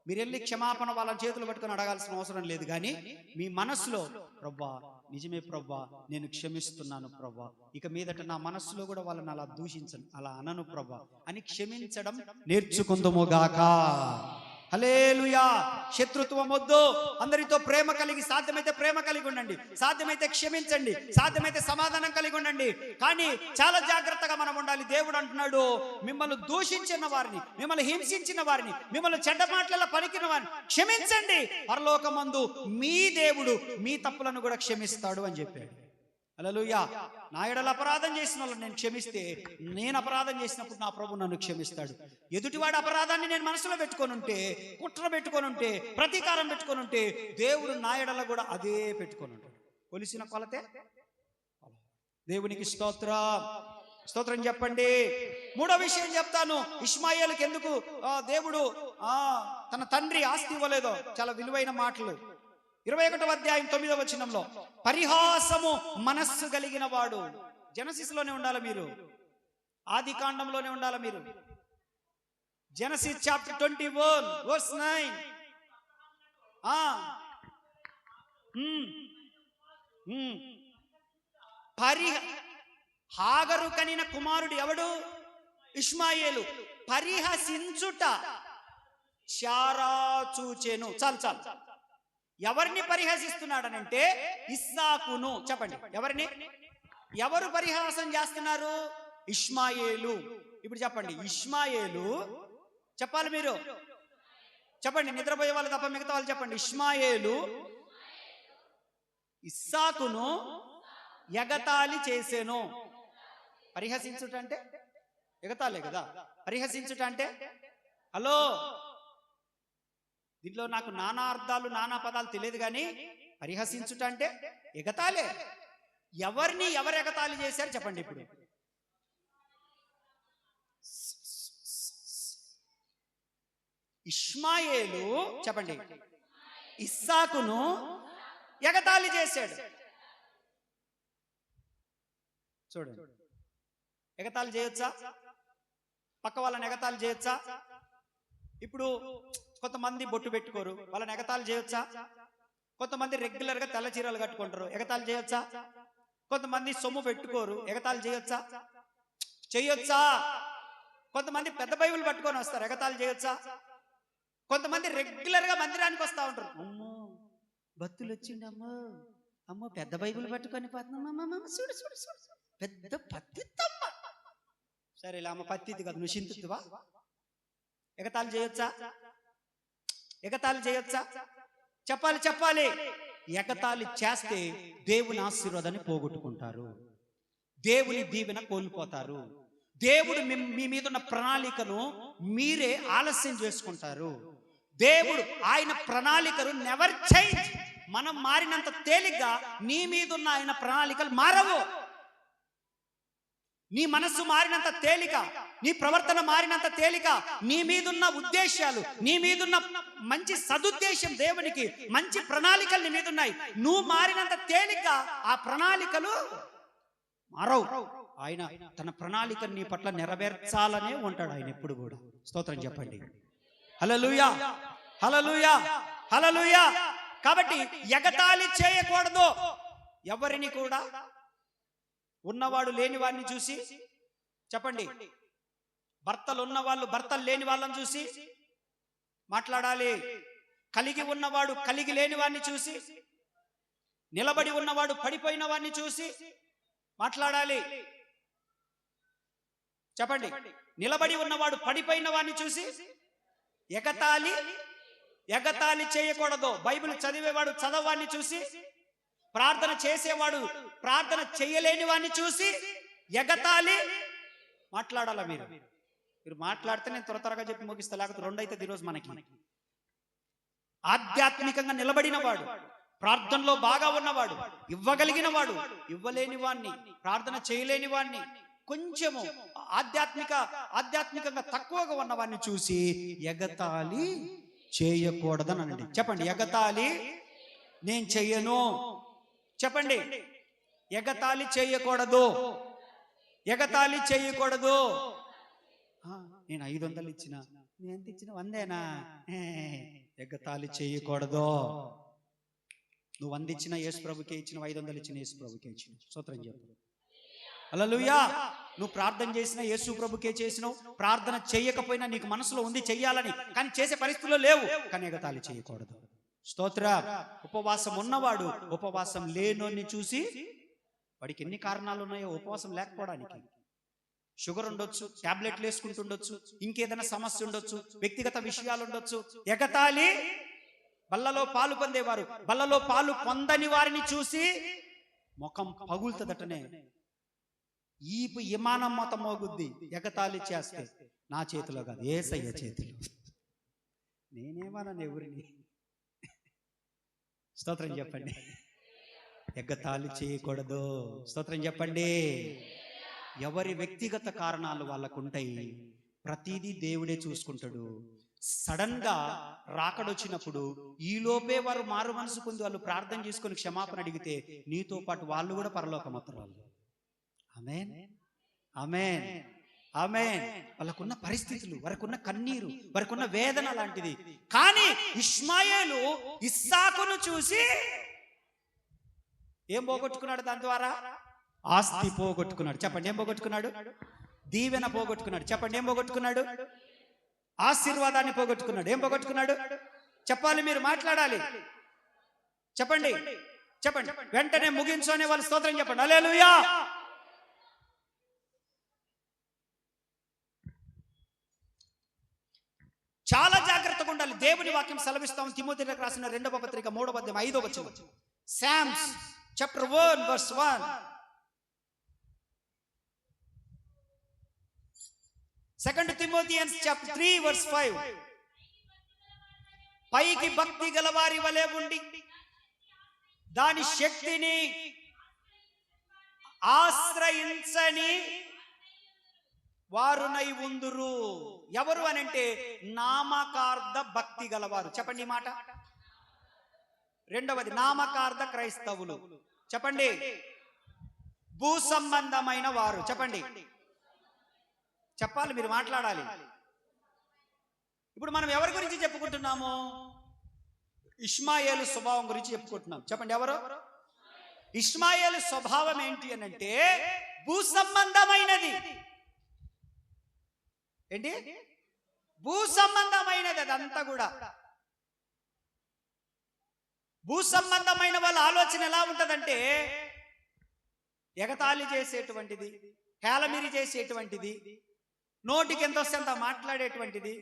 మీరు వెళ్ళి క్షమాపణ వాళ్ళ చేతులు పట్టుకొని అడగాల్సిన అవసరం లేదు. కానీ మీ మనస్సులో ప్రభువా నిజమే ప్రభువా నేను క్షమిస్తున్నాను ప్రభువా, ఇక మీదట నా మనస్సులో కూడా వాళ్ళని అలా దూషించను, అలా అనను ప్రభువా అని క్షమించడం నేర్చుకుందుముగాక. హల్లెలూయా. శత్రుత్వం వద్దు. అందరితో ప్రేమ కలిగి, సాధ్యమైతే ప్రేమ కలిగి ఉండండి, సాధ్యమైతే క్షమించండి, సాధ్యమైతే సమాధానం కలిగి ఉండండి. కానీ చాలా జాగ్రత్తగా మనం ఉండాలి. దేవుడు అంటున్నాడు, మిమ్మల్ని దూషించిన వారిని, మిమ్మల్ని హింసించిన వారిని, మిమ్మల్ని చెడ్డ మాటలలో పలికిన వారిని క్షమించండి, పరలోకమందు మీ దేవుడు మీ తప్పులను కూడా క్షమిస్తాడు అని చెప్పాడు. హల్లెలూయా. నా ఎడల అపరాధం చేసిన వాళ్ళని నేను క్షమిస్తే, నేను అపరాధం చేసినప్పుడు నా ప్రభు నన్ను క్షమిస్తాడు. ఎదుటివాడి అపరాధాన్ని నేను మనసులో పెట్టుకొని ఉంటే, కుట్ర పెట్టుకొని ఉంటే, ప్రతీకారం పెట్టుకొని ఉంటే, దేవుడు నా ఎడల కూడా అదే పెట్టుకొని ఉంటాడు. కొలిసిన కొలతే. దేవునికి స్తోత్రం చెప్పండి. మూడో విషయం చెప్తాను. ఇష్మాయేలుకి ఎందుకు దేవుడు తన తండ్రి ఆస్తి ఇవ్వలేదో, చాలా విలువైన మాటలు. 21వ అధ్యాయం 9వ వచనంలో, పరిహాసము మనస్సు కలిగిన వాడు. జెనసిస్లోనే ఉండాలి మీరు, ఆది కాండంలోనే ఉండాలి మీరు. Genesis chapter 21 verse 9. హాగరు కనిన కుమారుడు ఎవడు? ఇష్మాయేలు. పరిహసించుట చారా చూచెను. చాలు. ఎవరిని పరిహసిస్తున్నాడనంటే ఇస్సాకును. చెప్పండి, ఎవరు పరిహాసం చేస్తున్నారు? ఇష్మాయేలు. ఇప్పుడు చెప్పండి, ఇష్మాయేలు చెప్పాలి మీరు. చెప్పండి, నిద్రపోయే వాళ్ళు తప్ప మిగతా వాళ్ళు చెప్పండి. ఇష్మాయేలు ఇస్సాకును ఎగతాళి చేసేను. పరిహసించుట అంటే ఎగతాళే కదా. పరిహసించుట అంటే, హలో, దీంట్లో నాకు నానా అర్థాలు నానా పదాలు తెలియదు, కానీ పరిహసించుట అంటే ఎగతాళే. ఎవరు ఎగతాళి చేశారు చెప్పండి. ఇప్పుడు ఇష్మాయేలు చెప్పండి ఇస్సాకును ఎగతాళి చేశాడు. చూడండి, ఎగతాళి చేయొచ్చా? పక్క వాళ్ళని ఎగతాళి చేయొచ్చా? ఇప్పుడు కొంతమంది బొట్టు పెట్టుకోరు, వాళ్ళని ఎగతాళి చేయొచ్చా? కొంతమంది రెగ్యులర్ గా తెల్ల చీరలు కట్టుకుంటారు, ఎగతాళి చేయొచ్చా? కొంతమంది సొమ్ము పెట్టుకోరు, ఎగతాళి చేయొచ్చా? చేయొచ్చా? కొంతమంది పెద్ద బైబిల్ పట్టుకొని వస్తారు, ఎగతాళి చేయొచ్చా? కొంతమంది రెగ్యులర్ గా మందిరానికి వస్తా ఉంటారు, అమ్మో భక్తులు వచ్చిండమ్మో, అమ్మో పెద్ద బైబిల్ పట్టుకొని పోతున్నాం, చూడు పెద్ద పత్తిత్తమ్మ. సరే, ఇలా అమ్మ పత్తిది కాదు, నువ్వు చింతువా? ఎగతాళి చేయొచ్చా? చెప్పాలి. ఎగతాళి చేస్తే దేవుని ఆశీర్వాదాన్ని పోగొట్టుకుంటారు, దేవుని దీవెన కోల్పోతారు. దేవుడు మీ మీద ఉన్న ప్రణాళికను మీరే ఆలస్యం చేసుకుంటారు. దేవుడు ఆయన ప్రణాళికలు నెవర్ చేంజ్. మనం మారినంత తేలిగ్గా నీ మీదున్న ఆయన ప్రణాళికలు మారవు. నీ మనస్సు మారినంత తేలిక, నీ ప్రవర్తన మారినంత తేలిక, నీ మీదున్న ఉద్దేశాలు, నీ మీదున్న మంచి సదుద్దేశం, దేవునికి మంచి ప్రణాళికలు నీ మీదున్నాయి. నువ్వు మారినంత తేలిక ఆ ప్రణాళికలు మారవు. ఆయన తన ప్రణాళికను నీ పట్ల నెరవేర్చాలనే ఉంటాడు ఆయన ఎప్పుడు కూడా. స్తోత్రం చెప్పండి. హల్లెలూయా, హల్లెలూయా, హల్లెలూయా. కాబట్టి ఎగతాళి చేయకూడదు ఎవరిని కూడా. ఉన్నవాడు లేని వాడిని చూసి చెప్పండి, భర్తలు ఉన్నవాళ్ళు భర్తలు లేని వాళ్ళని చూసి మాట్లాడాలి. కలిగి ఉన్నవాడు కలిగి లేని వాడిని చూసి, నిలబడి ఉన్నవాడు పడిపోయిన వాడిని చూసి మాట్లాడాలి. చెప్పండి, నిలబడి ఉన్నవాడు పడిపోయిన వాడిని చూసి ఎగతాళి చేయకూడదు. బైబిల్ చదివేవాడు చదవాన్ని చూసి, ప్రార్థన చేసేవాడు ప్రార్థన చేయలేని వాడిని చూసి ఎగతాళి మాట్లాడాల. మీరు మాట్లాడితే నేను త్వరగా చెప్పి ముగిస్తా, లేకపోతే 2 అవుతుంది ఈరోజు మనకి. ఆధ్యాత్మికంగా నిలబడిన వాడు, ప్రార్థనలో బాగా ఉన్నవాడు, ఇవ్వగలిగిన వాడు, ఇవ్వలేని వాడిని, ప్రార్థన చేయలేని వాడిని, కొంచెము ఆధ్యాత్మికంగా తక్కువగా ఉన్నవాడిని చూసి ఎగతాళి చేయకూడదని అనండి. చెప్పండి, ఎగతాళి నేను చెయ్యను. చెప్పండి, ఎగతాళి చేయకూడదు. నేను 500 ఇచ్చిన, నేను ఎంత ఇచ్చిన 100ఏనా? ఎగతాళి చేయకూడదు. నువ్వు 100 ఇచ్చిన యేసు ప్రభుకే ఇచ్చిన, 500 ఇచ్చిన యేసు ప్రభుకే ఇచ్చిన. స్తోత్రం చెప్పు. హల్లెలూయా. నువ్వు ప్రార్థన చేసిన యేసు ప్రభుకే చేసినావు. ప్రార్థన చేయకపోయినా నీకు మనసులో ఉంది చెయ్యాలని, కానీ చేసే పరిస్థితుల్లో లేవు, కానీ ఎగతాళి చేయకూడదు. స్తోత్ర. ఉపవాసం ఉన్నవాడు ఉపవాసం లేనోని చూసి, వాడికి ఎన్ని కారణాలు ఉన్నాయో ఉపవాసం లేకపోవడానికి. షుగర్ ఉండొచ్చు, టాబ్లెట్లు వేసుకుంటుండొచ్చు, ఇంకేదైనా సమస్య ఉండొచ్చు, వ్యక్తిగత విషయాలు ఉండొచ్చు. ఎగతాళి. బల్లలో పాలు పొందేవారు బల్లలో పాలు పొందని వారిని చూసి ముఖం పగులుతుందటనే, ఈపు విమానం మొత్తం మోగుద్ది ఎగతాళి చేస్తే. నా చేతిలో కాదు, యేసయ్య చేతిలో. నేనేమన్నాను ఎవరిని? స్తోత్రం చెప్పండి. ఎగతాళి చేయకూడదు. స్తోత్రం చెప్పండి. ఎవరి వ్యక్తిగత కారణాలు వాళ్ళకు ఉంటాయి. ప్రతిదీ దేవుడే చూసుకుంటాడు. సడన్ గా రాకడొచ్చినప్పుడు ఈలోపే వారు మారు మనసు పొంది వాళ్ళు ప్రార్థన చేసుకొని క్షమాపణ అడిగితే నీతో పాటు వాళ్ళు కూడా పరలోకమవుతారు వాళ్ళు. ఆమేన్, ఆమేన్, ఆమేన్. వాళ్ళకున్న పరిస్థితులు, వారికున్న కన్నీరు, వారికున్న వేదన లాంటిది. కానీ ఇష్మాయేలు ఇస్సాకును చూసి ఏం పోగొట్టుకున్నాడు? దాని ద్వారా ఆస్తి పోగొట్టుకున్నాడు. చెప్పండి, ఏం పోగొట్టుకున్నాడు? దీవెన పోగొట్టుకున్నాడు. చెప్పండి, ఏం పోగొట్టుకున్నాడు? ఆశీర్వాదాన్ని పోగొట్టుకున్నాడు. ఏం పోగొట్టుకున్నాడు? చెప్పాలి, మీరు మాట్లాడాలి. చెప్పండి, చెప్పండి. వెంటనే ముగించోనే వాళ్ళు స్తోత్రం చెప్పండి. హల్లెలూయా. చాలా జాగ్రత్తగా ఉండాలి. దేవుని వాక్యం సెలవిస్తాం. తిమోతికి రాసిన 2వ పత్రిక 3వ అధ్యాయం 5వ వచనం. Psalms chapter 1 verse 1. Second Timothians chapter 3 verse 5. పైకి భక్తి గలవారి వలె ఉండి దాని శక్తిని ఆశ్రయించని వారునై ఉందురు. ఎవరు అనంటే నామకార్థ భక్తి గలవారు. చెప్పండి ఈ మాట. రెండవది నామకార్థ క్రైస్తవులు. చెప్పండి. భూ సంబంధమైన వారు. చెప్పండి, చెప్పాలి, మీరు మాట్లాడాలి. ఇప్పుడు మనం ఎవరి గురించి చెప్పుకుంటున్నాము? ఇష్మాయేలు స్వభావం గురించి చెప్పుకుంటున్నాం. చెప్పండి, ఎవరు? ఇష్మాయేలు స్వభావం ఏంటి అని అంటే భూ సంబంధమైనది. ఏంటి? భూ సంబంధమైనది. అదంతా కూడా భూ సంబంధమైన వాళ్ళ ఆలోచన ఎలా ఉంటదంటే ఎగతాళి చేసేటువంటిది, హేళమిరి చేసేటువంటిది, నోటికి ఎంత వస్తే అంత మాట్లాడేటువంటిది,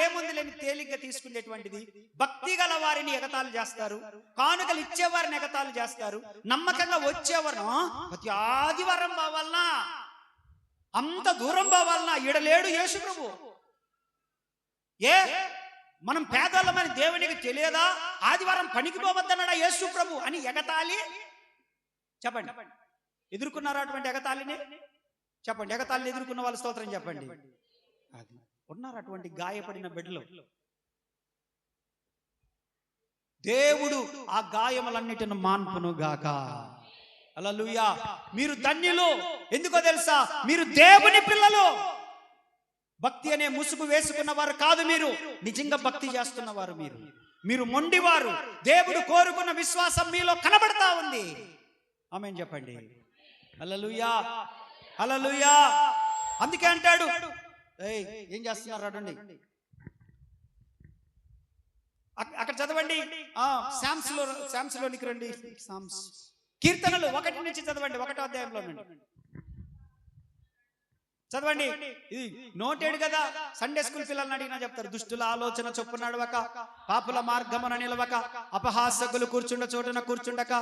ఏముంది లేని తేలిగ్గా తీసుకునేటువంటిది. భక్తి గల వారిని ఎగతాళి చేస్తారు, కానుకలు ఇచ్చేవారిని ఎగతాళి చేస్తారు, నమ్మకంగా వచ్చేవారు ప్రతి ఆదివారం పోవాలనా, అంత దూరం పోవాలనా, ఈడలేడు యేసు ప్రభు. మనం పేదలమని దేవునికి తెలియదా? ఆదివారం పనికి పోవద్దన్నాడా యేసు ప్రభు అని ఎగతాళి. చెప్పండి, ఎదుర్కొన్నారా అటువంటి ఎగతాళిని? చెప్పండి, ఎగతాళిని ఎదుర్కొన్న వాళ్ళ స్తోత్రం చెప్పండి. అది ఉన్నారు అటువంటి గాయపడిన బిడ్డలు. దేవుడు ఆ గాయములన్నిటిని మాన్పును గాక. హల్లెలూయా. మీరు ధన్యులు. ఎందుకో తెలుసా? మీరు దేవుని పిల్లలు. భక్తి అనే ముసుగు వేసుకున్న వారు కాదు మీరు, నిజంగా భక్తి చేస్తున్నవారు మీరు. మీరు మొండివారు. దేవుడు కోరుకున్న విశ్వాసం మీలో కనబడతా ఉంది. ఆమేన్ చెప్పండి. హల్లెలూయా, హల్లెలూయా. అందుకే అంటాడు, ఏం చేస్తున్నారు అడండి, అక్కడ చదవండి. శాంస్లోనికి రండి. కీర్తనలు 1 నుంచి చదవండి, 1వ అధ్యాయంలో నుండి చదవండి. ఇది నోటేడు కదా. సండే స్కూల్ పిల్లల్ని అడిగినా చెప్తారు. దుష్టుల ఆలోచన చొప్పున నడవక, పాపుల మార్గమున నిలవక, అపహాసకులు కూర్చుండ చోటున కూర్చుండక,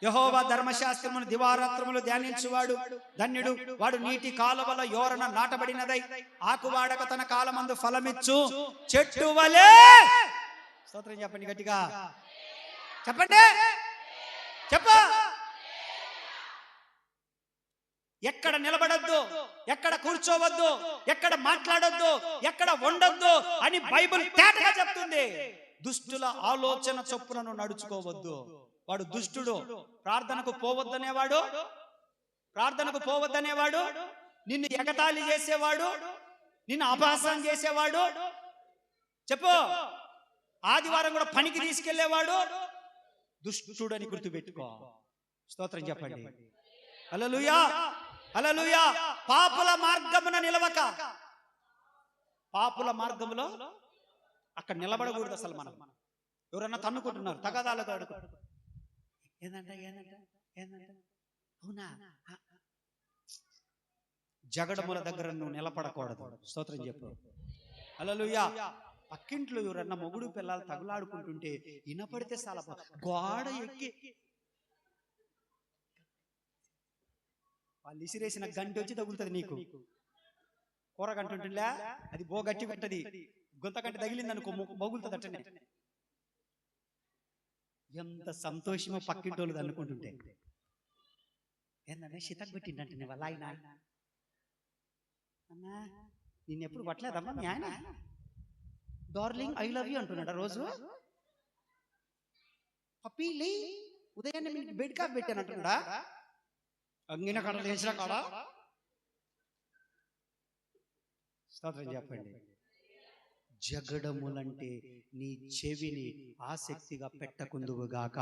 యెహోవా ధర్మశాస్త్రమును దివారాత్రములు ధ్యానించువాడు ధన్యుడు. వాడు నీటి కాలువల యోరన నాటబడినదై ఆకువాడక తన కాలమందు ఫలమిచ్చు చెట్టు వలె. స్తోత్రం చెప్పండి గట్టిగా. చెప్పండి, చెప్ప. ఎక్కడ నిలబడొద్దు, ఎక్కడ కూర్చోవద్దు, ఎక్కడ మాట్లాడొద్దు, ఎక్కడ ఉండొద్దు అని బైబిల్ తేటగా చెప్తుంది. దుష్టుల ఆలోచన చొప్పున నడుచుకోవద్దు. వాడు దుష్టుడు. ప్రార్థనకు పోవద్దనేవాడు, ప్రార్థనకు పోవద్దనేవాడు, నిన్ను ఎగతాళి చేసేవాడు, నిన్ను అపహాసం చేసేవాడు, చెప్పు, ఆదివారం కూడా పనికి తీసుకెళ్లేవాడు దుష్టుడని గుర్తుపెట్టుకో. స్తోత్రం చెప్పండి. హల్లెలూయా, హల్లెలూయా. పాపుల మార్గమున నిలవక. పాపుల మార్గములో అక్కడ నిలబడకూడదు అసలు. మనం ఎవరన్నా తన్నుకుంటున్నారు, తగాదాలతో అడుగుతారు. ఏందంట ఏందంట ఏందంట, అవునా? జగడముల దగ్గర నువ్వు నిలబడకూడదు. స్తోత్రం చెప్పు. హల్లెలూయా. పక్కింట్లో ఎవరన్నా మొగుడు పిల్లలు తగులాడుకుంటుంటే వినపడితే చాలా గోడ ఎక్కి వాళ్ళు ఇసిరేసిన గంట వచ్చి తగులుతుంది నీకు. కూర గంట ఉంటుందిలే, అది బో గట్టి ఉంటది, గొంత గంట తగిలింది అనుకో మొగులుతుంది అట్టనే. ఎంత సంతోషమో పక్కింటోళ్ళు అనుకుంటుంటే. ఏంటంటే శీతకు పెట్టిండంటే వాళ్ళ ఆయన, అన్నా నిన్ను ఎప్పుడు పట్టలేదమ్మా మీ ఆయన, డార్లింగ్ ఐ లవ్ యూ అంటున్నాడు రోజు. పప్పీలి ఉదయాన్నే బెడ్ కాఫ్ పెట్టాను అంటున్నాడా, అంగిన కడ లేచిన కాడ. స్తోత్రం చెప్పండి. జగడములంటే నీ చెవిని ఆసక్తిగా పెట్టకుందువుగాక.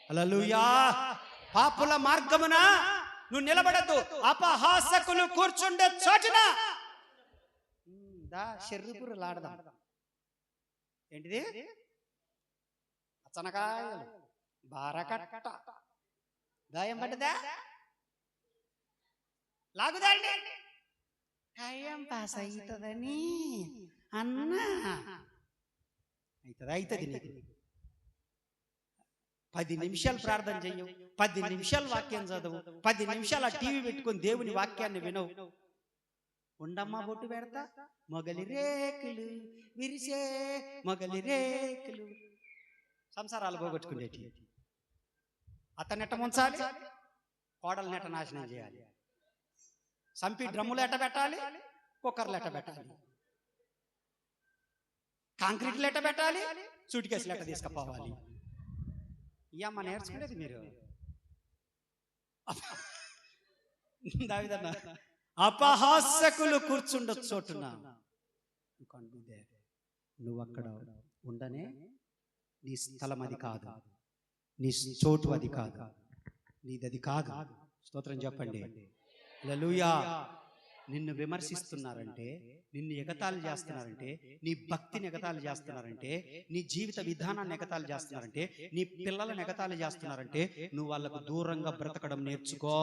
హల్లెలూయా. పాపుల మార్గమున నువ్వు నిలబడద్దు, అపహాసకులు కూర్చుండే చోటున దా శర్రుపురులాడదాం. ఏంటిది? అచ్చనకాయలు, బారకట్ట, గాయం పడ్డదా, లాగుదాండి, టైం పాస్ అవుతుందని అన్నా అవుతుంది నీకు. 10 నిమిషాలు ప్రార్థన చెయ్యవు, 10 నిమిషాలు వాక్యం చదువు, 10 నిమిషాలు ఆ టీవీ పెట్టుకొని దేవుని వాక్యాన్ని వినవు. ఉండమ్మా బొట్టు పెడతా, మొగలి రేకులు విరిసే మొగలి రేకులు. సంసారాలు పోగొట్టుకునేటి. అతను ఎట్ట ముంచాలి, కోడలు ఎట్ట నాశనం చేయాలి, సంపి డ్రమ్ములు ఎట్ట పెట్టాలి, కుక్కర్లు ఎట్ట పెట్టాలి, కాంక్రీట్లు ఎట్ట పెట్టాలి, సూట్ కేసులు ఎట్ట తీసుకుపోవాలి. ఇయ్యమ్మ నేర్చుకునేది మీరు. దావీదన్న అపహాసకులు కూర్చుండొచ్చు చోటున నువ్వు అక్కడ ఉండనే, నీ స్థలం అది కాదు, నీ చోటు అది కాదు, నీదది కాదు. స్తోత్రం చెప్పండి. హల్లెలూయా. నిన్ను విమర్శిస్తున్నారంటే, నిన్ను ఎగతాళి చేస్తున్నారంటే, నీ భక్తిని ఎగతాళి చేస్తున్నారంటే, నీ జీవిత విధానాన్ని ఎగతాళి చేస్తున్నారంటే, నీ పిల్లలను ఎగతాళి చేస్తున్నారంటే, నువ్వు వాళ్ళకు దూరంగా బ్రతకడం నేర్చుకో.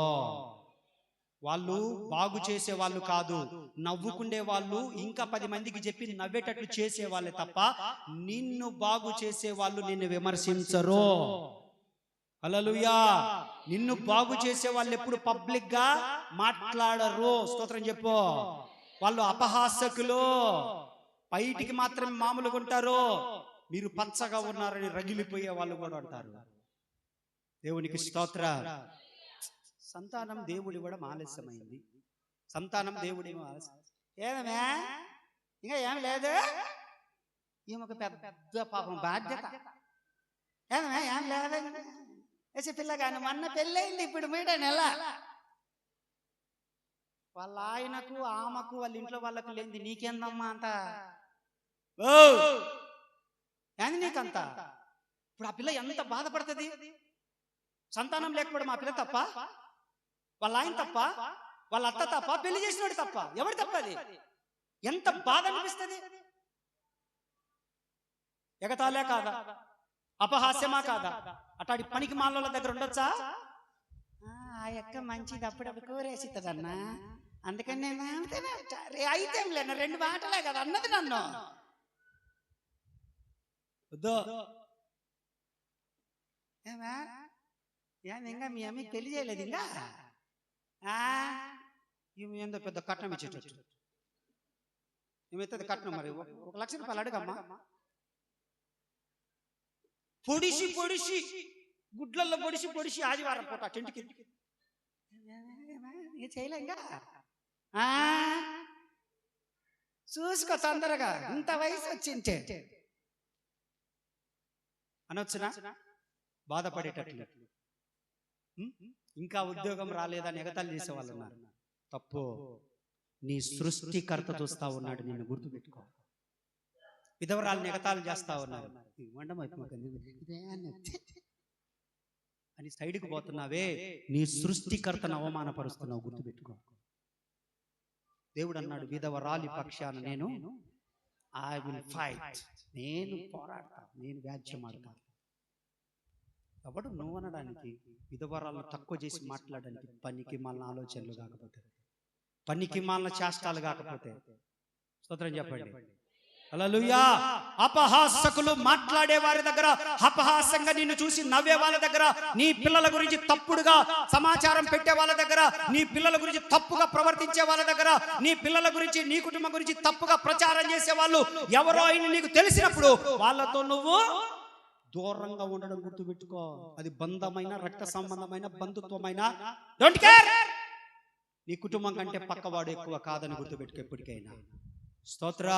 వాళ్ళు బాగు చేసే వాళ్ళు కాదు, నవ్వుకుండే వాళ్ళు, ఇంకా 10 మందికి చెప్పి నవ్వేటట్లు చేసే వాళ్ళే తప్ప నిన్ను బాగు చేసే వాళ్ళు నిన్ను విమర్శించరు. హల్లెలూయా. నిన్ను బాగు చేసే వాళ్ళు ఎప్పుడు పబ్లిక్ గా మాట్లాడరు. స్తోత్రం చెప్పు. వాళ్ళు అపహాసకులు, బయటికి మాత్రమే మామూలుగా ఉంటారు. మీరు పచ్చగా ఉన్నారని రగిలిపోయే వాళ్ళు కూడా ఉంటారు. దేవునికి స్తోత్ర. సంతానం దేవుడి కూడా ఆలస్యమైంది. సంతానం దేవుడి ఏదమే ఇంకా ఏమి లేదు, ఈమెకు పెద్ద పాపం బాధ్యత. ఏదమే ఏం లేదు, వేసే పిల్లగాని మొన్న పెళ్ళయింది, ఇప్పుడు మీట నెల. వాళ్ళ ఆయనకు ఆమెకు వాళ్ళ ఇంట్లో వాళ్ళకు లేనిది నీకేందమ్మా అంత? ఏంది నీకంత? ఇప్పుడు ఆ పిల్ల ఎంత బాధపడుతుంది? సంతానం లేకపోవడం ఆ పిల్ల తప్ప, వాళ్ళ ఆయన తప్ప, వాళ్ళ అత్త తప్ప, పెళ్లి చేసినోడు తప్ప, ఎవరు తప్పది? ఎంత బాధ అనిపిస్తుంది? ఎగతాళే కాదా, అపహాస్యమా కాదా? అట్లాంటి పనికి మాల దగ్గర ఉండొచ్చా? ఆ యొక్క మంచిది అప్పుడప్పుడు కూరేసిద్దన్నా, అందుకని నేను అయితే లేను 2 మాటలే కదా అన్నది నన్ను. వద్దు ఏమా ఇంకా మీ అమ్మకి పెళ్లి చేయలేదు ఇంకా? ఇవి ఏందో పెద్ద కట్నం ఇచ్చేటట్టు. ఏమైతే కట్నం మరి 1 లక్ష రూపాయలు అడుగమ్మా. పొడిసి పొడిసి గుడ్లల్లో పొడిసి పొడిసి ఆదివారం పూట చెంటికి చేయలే ఇంకా. చూసుకో తొందరగా, ఇంత వయసు వచ్చింటే అనొచ్చునా? బాధపడేటట్లు. ఇంకా ఉద్యోగం రాలేదని ఎగతాళి చేసే వాళ్ళు ఉన్నారు. తప్పు. నీ సృష్టికర్త చూస్తా ఉన్నాడు, నిన్ను గుర్తుపెట్టుకో. విధవరాలను ఎగతాళి చేస్తా ఉన్నారు అని సైడ్కి పోతున్నావే, నీ సృష్టికర్తను అవమానపరుస్తున్నావు, గుర్తుపెట్టుకో. దేవుడు అన్నాడు, విధవరాలి పక్షాన నేను ఐ విల్ ఫైట్, నేను పోరాడతా, నేను వ్యాజ్యమాడతా. ఎవడు నువ్వు అనడానికి, విధవరాలను తక్కువ చేసి మాట్లాడడానికి పనికి మాలిన ఆలోచనలు కాకపోతే, పనికి మాలిన చేష్టాలు కాకపోతే. స్తోత్రం చెప్పండి. హల్లెలూయా. అపహాసకులు మాట్లాడే వారి దగ్గర, అపహాసంగా నిన్ను చూసి నవ్వే వాళ్ళ దగ్గర, నీ పిల్లల గురించి తప్పుడుగా సమాచారం పెట్టే వాళ్ళ దగ్గర, నీ పిల్లల గురించి తప్పుగా ప్రవర్తించే వాళ్ళ దగ్గర, నీ పిల్లల గురించి, నీ కుటుంబం గురించి తప్పుగా ప్రచారం చేసే వాళ్ళు ఎవరో అయినా నీకు తెలిసినప్పుడు వాళ్ళతో నువ్వు దూరంగా ఉండడం గుర్తుపెట్టుకో. అది బంధమైన, రక్త సంబంధమైన, బంధుత్వమైన, డోంట్ కేర్. నీ కుటుంబం కంటే పక్కవాడు ఎక్కువ కాదని గుర్తుపెట్టుకో ఎప్పటికైనా. స్తోత్ర.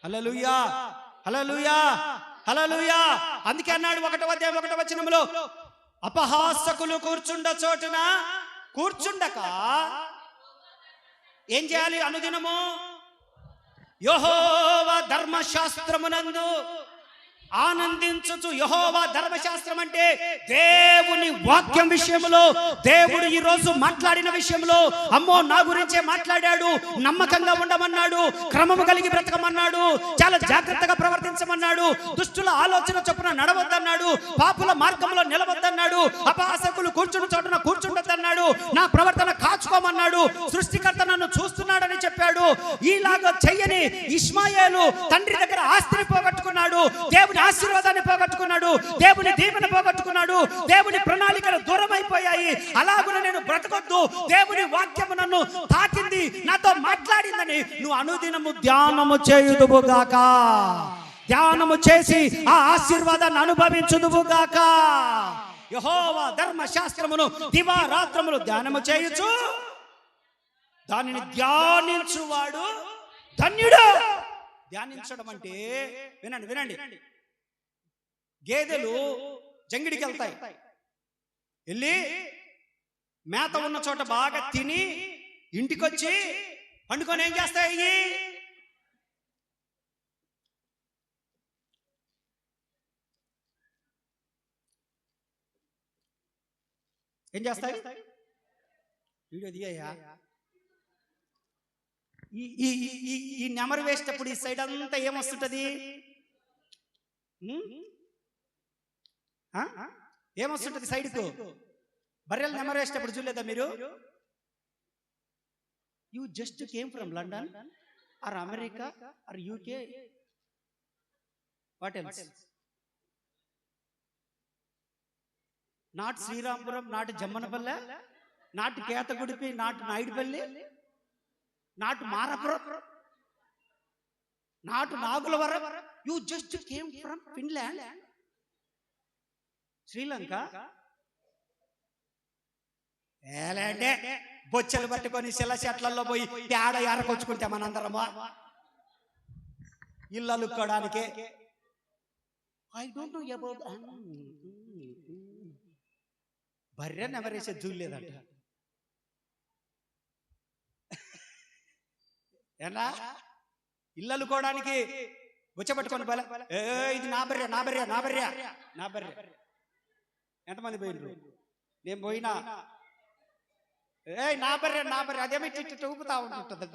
హల్లెలూయా, హల్లెలూయా, హల్లెలూయా. అందుకే అన్నాడు 1వ అధ్యాయం 1వ వచనంలో, అపహాసకులు కూర్చుండ చోటున కూర్చుండక ఏం చేయాలి? అనుదినము యెహోవా ధర్మశాస్త్రమునందు ఆనందించుచు. యెహోవా ధర్మశాస్త్రం అంటే దేవుని వాక్యం విషయంలో, దేవుడు ఈ రోజు మాట్లాడిన విషయంలో, అమ్మో నా గురించే మాట్లాడాడు, నమ్మకంగా ఉండమన్నాడు, క్రమము కలిగి బ్రతకమన్నాడు, చాలా జాగ్రత్తగా ప్రవర్తించమన్నాడు, దుష్టుల ఆలోచన చొప్పున నడవద్దన్నాడు, పాపుల మార్గంలో నిలవద్దన్నాడు, అపహాసకులు కూర్చుని చోటున కూర్చుండొద్దన్నాడు, నా ప్రవర్తన కాచుకోమన్నాడు, సృష్టికర్త నన్ను చూస్తున్నాడని చెప్పాడు. ఈలాగా చెయ్యని ఇష్మాయేలు తండ్రి దగ్గర ఆస్తిని పోగొట్టుకున్నాడు, దేవుని ఆశీర్వాదాన్ని పోగొట్టుకున్నాడు, దేవుని దీవెన పోగొట్టుకున్నాడు, దేవుని ప్రణాళికలు దూరం అయిపోయాయి. అలాగున నేను బ్రతకొద్దు, దేవుని వాక్యము నన్ను తాకింది, నాతో మాట్లాడిందని నువ్వు అనుదినము ధ్యానము చేయుదువుగాక. ధ్యానము చేసి ఆ ఆశీర్వాదాన్ని అనుభవించుదువుగాక. యెహోవా ధర్మశాస్త్రమును దివారాత్రములు ధ్యానము చేయుచు దానిని ధ్యానించువాడు ధన్యుడు. ధ్యానించడం అంటే వినండి, వినండి. గేదెలు జంగిడికి వెళ్తాయి, వెళ్ళి మేత ఉన్న చోట బాగా తిని ఇంటికొచ్చి పండుకొని ఏం చేస్తాయి? ఏం చేస్తాయి? వీడియో దిగయ్యా. ఈ నెమరు వేసేటప్పుడు ఈ సైడ్ అంతా ఏమొస్తుంటది? ఏమొస్తుంటది సైడ్కు? బర్రెలు నెమరు వేసేటప్పుడు చూడలేదా మీరు? You just came from London or America or UK, what else? Not Srirampuram, not Jammanapalle, not Ketagudipi, not Naidupalli, not Marapuram, not Nagulavaram. You just came from Finland, Sri Lanka. ఏలంటే బొచ్చలు పట్టుకొని శిల చెట్లలో పోయి పేడ ఏరకొచ్చుకుంటే మనందరము ఇల్లు అలుక్కోవడానికే. I don't know about. బర్రె నెమరేసే చూడలేదంట. ఏనా ఇల్లు అల్లుకోవడానికి బొచ్చబట్టుకొని పోలే, ఇది నా బర్రె, నా బర్రె, నా బర్రె, నా బర్రె. ఎంతమంది పోయినరు? నేను పోయినా, నా బర్రె, నా బర్రె, అదేమి ఇట్టు ఊపుతా ఉంటుంది,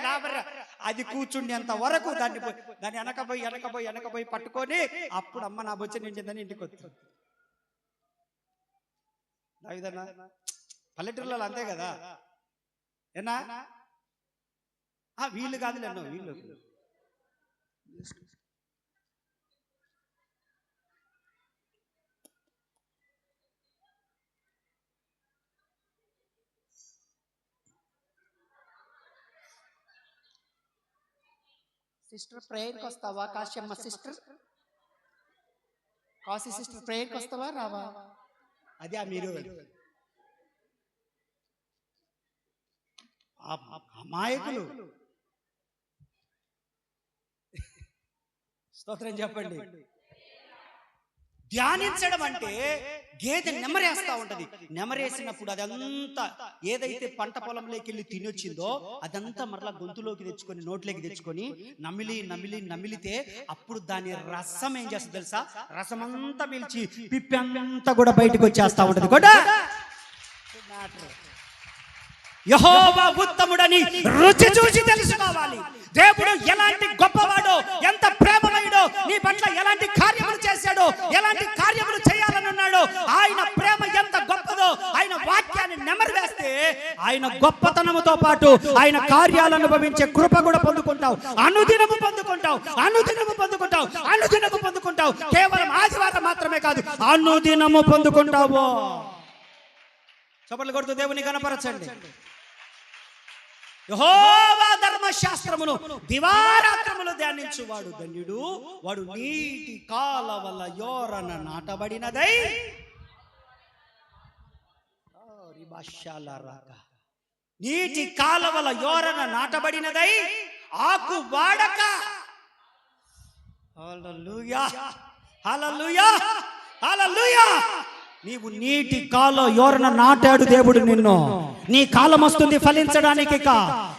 నా బర్రె. అది కూర్చుండేంత వరకు దాన్ని వెనకపోయి పట్టుకొని అప్పుడు అమ్మ నా బొచ్చ నిండిందని ఇంటికి వస్తుంది. పల్లెటూర్లలో అంతే కదా. ఏనా వీళ్ళు కాదులే, వీళ్ళు సిస్టర్ ప్రేయర్కి వస్తావా? కాశ్యమ్మ సిస్టర్, కాశీ సిస్టర్ ప్రేయర్కి వస్తావా రావా? అదే మీరు అమాయకులు. స్తోత్రం చెప్పండి. ధ్యానించడం అంటే గేదె నెమరేస్తా ఉంటది. నెమరేసినప్పుడు అదంతా ఏదైతే పంట పొలంలోకి వెళ్ళి తినొచ్చిందో అదంతా మరలా గొంతులోకి తెచ్చుకొని, నోట్లోకి తెచ్చుకొని నమిలితే అప్పుడు దాని రసం ఏం చేస్తుంది తెలుసా? రసం అంతా పీల్చి పిప్పంతా కూడా బయటకు వచ్చేస్తా ఉంటది కూడా. యెహోవా ఉత్తముడని రుచి చూసి తెలుసుకోవాలి. దేవుడు ఎలాంటి గొప్పవాడో, ఎంత ప్రేమమయుడో, నీ పట్ల ఎలాంటి కార్యములు చేశాడో, ఎలాంటి కార్యములు చేయాలని ఉన్నాడో, ఆయన ప్రేమ ఎంత గొప్పదో, ఆయన వాక్యాన్ని నెమరు వేస్తే ఆయన గొప్పతనముతో పాటు ఆయన కార్యాలను అనుభవించే కృప కూడా పొందుకుంటారు. పొందుకుంటావు, అనుదినము పొందుకుంటావు, అనుదినము పొందుకుంటావు, అనుదినము పొందుకుంటావు. కేవలం ఆదివారం మాత్రమే కాదు, అనుదినము పొందుకుంటావు. చప్పట్లు కొడుతూ దేవుని కనపరచండి. యెహోవా ధర్మశాస్త్రమును దివారాత్రములు ధ్యానించువాడు ధన్యుడు, వాడు నీటి కాలవల యోరన నాటబడినదై నీటి కాలవల యోరన నాటబడినదై ఆకు వాడక. హల్లెలూయా, హల్లెలూయా, హల్లెలూయా. నీవు నీటి కాల యోరన నాటాడు దేవుడు నిన్ను. నీ కాలం వస్తుంది ఫలించడానికి.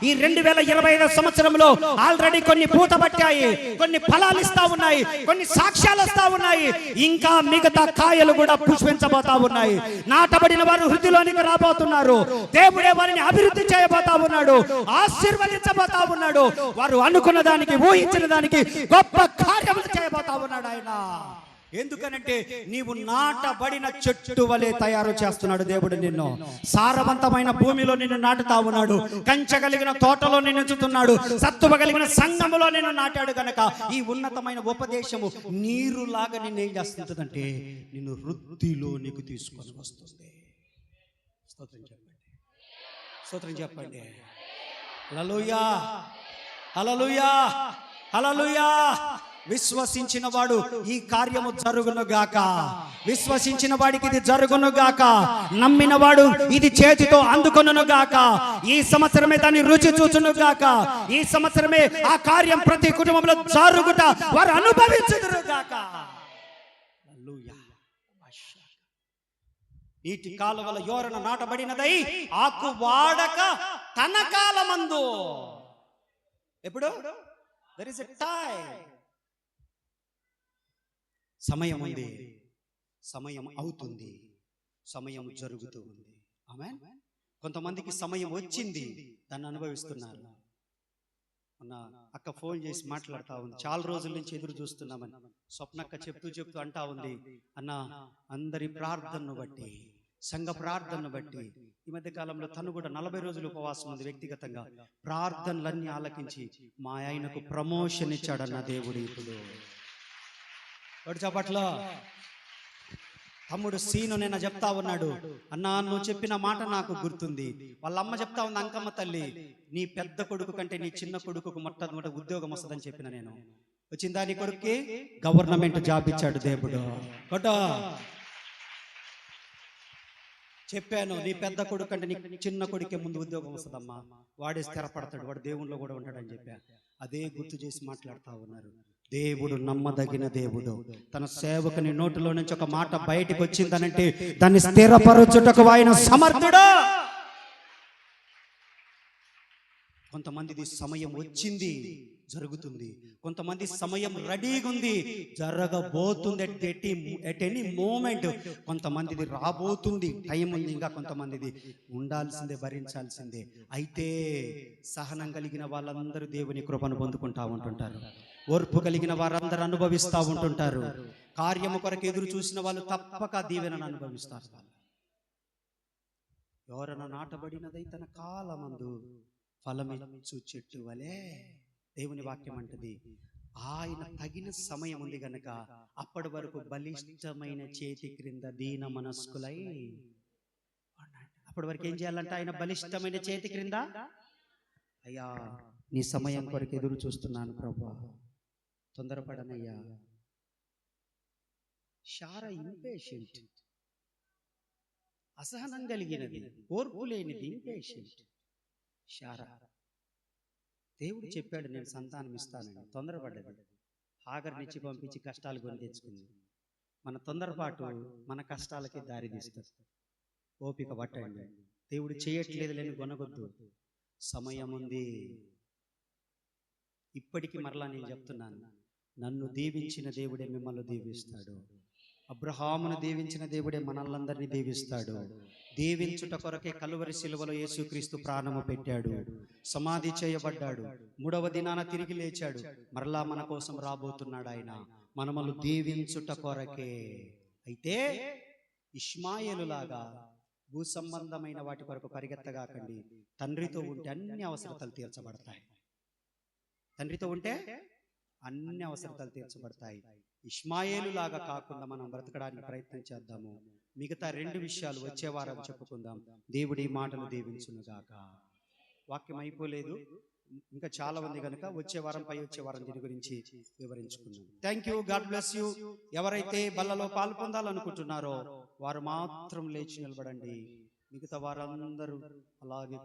ఈ 2025 సంవత్సరంలో ఆల్రెడీ కొన్ని పూత పట్టాయి, కొన్ని ఫలాలు ఇస్తా ఉన్నాయి, కొన్ని సాక్ష్యాలు వస్తా ఉన్నాయి. ఇంకా మిగతా కాయలు కూడా పుష్పించబోతా ఉన్నాయి. నాటబడిన వారు హృదయంలోనికి రాబోతున్నారు. దేవుడే వారిని అభివృద్ధి చేయబోతా ఉన్నాడు, ఆశీర్వదించబోతా ఉన్నాడు. వారు అనుకున్న దానికి, ఊహించిన దానికి గొప్ప కార్యములు చేయబోతా ఉన్నాడు ఆయన. ఎందుకనంటే నీవు నాటబడిన చెట్టు వలె తయారు చేస్తున్నాడు దేవుడు నిన్ను. సారవంతమైన భూమిలో నిన్ను నాటుతా ఉన్నాడు, కంచగలిగిన తోటలో నిన్ను ఉంచుతున్నాడు, సత్తువ కలిగిన సంఘములో నిన్ను నాటాడు. కనుక ఈ ఉన్నతమైన ఉపదేశము నీరులాగా నిన్ను ఏం చేస్తుందంటే నిన్ను వృద్ధిలో నీకు తీసుకొని వస్తుంది. స్తోత్రం చెప్పండి, స్తోత్రం చెప్పండి. హల్లెలూయా, హల్లెలూయా, హల్లెలూయా. విశ్వసించిన వాడు ఈ కార్యము జరుగును గాక, విశ్వసించిన వాడికి ఇది జరుగును గాక, నమ్మిన వాడు ఇది చేతితో అందుకొనును గాక. ఈ సంవత్సరమే దాన్ని రుచి చూచును గాక. ఈ సంవత్సరమే ఆ కార్యం ప్రతి కుటుంబంలో జరుగుట వారు అనుభవించుదురు గాక. హల్లెలూయా. నీటి కాలువల యోరన నాటబడినదై ఆకు వాడక తన కాలమందు. ఎప్పుడు? there is a time. సమయం ఉంది, సమయం అవుతుంది, సమయం జరుగుతూ ఉంది. ఆమేన్. కొంతమందికి సమయం వచ్చింది, దాన్ని అనుభవిస్తున్నారు. మొన్న అక్క ఫోన్ చేసి మాట్లాడుతూ ఉంది, చాలా రోజుల నుంచి ఎదురు చూస్తున్నామని. స్వప్నక్క చెప్తూ అంటా ఉంది, అన్న అందరి ప్రార్థనను బట్టి, సంఘ ప్రార్థనను బట్టి ఈ మధ్య కాలంలో తను కూడా 40 రోజులు ఉపవాసం ఉంది. వ్యక్తిగతంగా ప్రార్థనలన్నీ ఆలకించి మా ఆయనకు ప్రమోషన్ ఇచ్చాడన్న దేవుడు. ఇప్పుడు చప్పట్లో తమ్ముడు సీను నిన్న చెప్తా ఉన్నాడు, అన్నా నువ్వు చెప్పిన మాట నాకు గుర్తుంది. వాళ్ళ అమ్మ చెప్తా ఉంది, అంకమ్మ తల్లి, నీ పెద్ద కొడుకు కంటే నీ చిన్న కొడుకు మొట్టమొదటి ఉద్యోగం వస్తుందని చెప్పిన. నేను వచ్చిందా? నీ కొడుక్కి గవర్నమెంట్ జాబ్ ఇచ్చాడు దేవుడు. కొట్ట చెప్పాను, నీ పెద్ద కొడుకు అంటే నీ చిన్న కొడుకే ముందు ఉద్యోగం వస్తుందమ్మా, వాడే స్థిరపడతాడు, వాడు దేవుళ్ళో కూడా ఉంటాడని చెప్పా. అదే గుర్తు చేసి మాట్లాడుతూ ఉన్నారు. దేవుడు నమ్మదగిన దేవుడు. తన సేవకుని నోటిలో నుంచి ఒక మాట బయటికి వచ్చిందనంటే దాన్ని స్థిరపరచుటకు ఆయన సమర్థుడు. కొంతమందిది సమయం వచ్చింది, జరుగుతుంది. కొంతమంది సమయం రెడీగా ఉంది, జరగబోతుంది ఎట్ ఎనీ మూమెంట్. కొంతమందిది రాబోతుంది, టైం ఉంది. ఇంకా కొంతమందిది ఉండాల్సిందే, భరించాల్సిందే. అయితే సహనం కలిగిన వాళ్ళందరూ దేవుని కృపను పొందుకుంటా ఉంటుంటారు. ఓర్పు కలిగిన వారందరూ అనుభవిస్తూ ఉంటుంటారు. కార్యము కొరకు ఎదురు చూసిన వాళ్ళు తప్పక దీవెనను అనుభవిస్తారు. ఎవరన్నా నాటబడినదై తన కాలమందు ఫలమిచ్చు చెట్టు వలె. దేవుని వాక్యం అంటది, ఆయన తగిన సమయం ఉంది గనక అప్పటి వరకు బలిష్టమైన చేతి క్రింద దీన మనస్కులై. అప్పటి వరకు ఏం చేయాలంటే ఆయన బలిష్టమైన చేతి క్రింద, అయ్యా నీ సమయం కొరకు ఎదురు చూస్తున్నాను ప్రభా, తొందరపడనయ్యా. శారా ఇంపేషెంట్, అసహనం కలిగినది, ఓర్పు లేనిది, ఇంపేషెంట్ శారా. దేవుడు చెప్పాడు నేను సంతానం ఇస్తానని, తొందరపడ్డది. హాగర్నిచ్చి పంపించి కష్టాలు కొని తెచ్చుకుంది. మన తొందరపాటు మన కష్టాలకి దారి తీస్తుంది. ఓపిక పట్టండి. దేవుడు చేయట్లేదు లేని కొనగొద్దు, సమయం ఉంది. ఇప్పటికీ మరలా నేను చెప్తున్నాను, నన్ను దీవించిన దేవుడే మిమ్మల్ని దీవిస్తాడు. అబ్రహామును దీవించిన దేవుడే మనల్లందరినీ దీవిస్తాడు. దీవించుట కొరకే కలువరి శిలువలో యేసుక్రీస్తు ప్రాణము పెట్టాడు, సమాధి చేయబడ్డాడు, 3వ దినాన తిరిగి లేచాడు. మరలా మన కోసం రాబోతున్నాడు ఆయన, మనమలు దీవించుట కొరకే. అయితే ఇష్మాయేలులాగా భూ సంబంధమైన వాటి కొరకు పరిగెత్తగాకండి. తండ్రితో ఉంటే అన్ని అవసరతలు తీర్చబడతాయి. తండ్రితో ఉంటే అన్ని అవసరతలు తీర్చబడతాయి. ఇష్మాయేలు లాగా కాకుండా మనం బ్రతకడానికి ప్రయత్నం చేద్దాము. మిగతా 2 విషయాలు వచ్చే వారం చెప్పుకుందాం. దేవుడి మాటలు దీవించునుగాక. వాక్యం అయిపోలేదు, ఇంకా చాలా ఉంది కనుక వచ్చే వారం దీని గురించి వివరించుకుందాం. Thank you. God bless you. ఎవరైతే బల్లలో పాలు పొందాలనుకుంటున్నారో వారు మాత్రం లేచి నిలబడండి. మిగతా వారందరూ అలాగే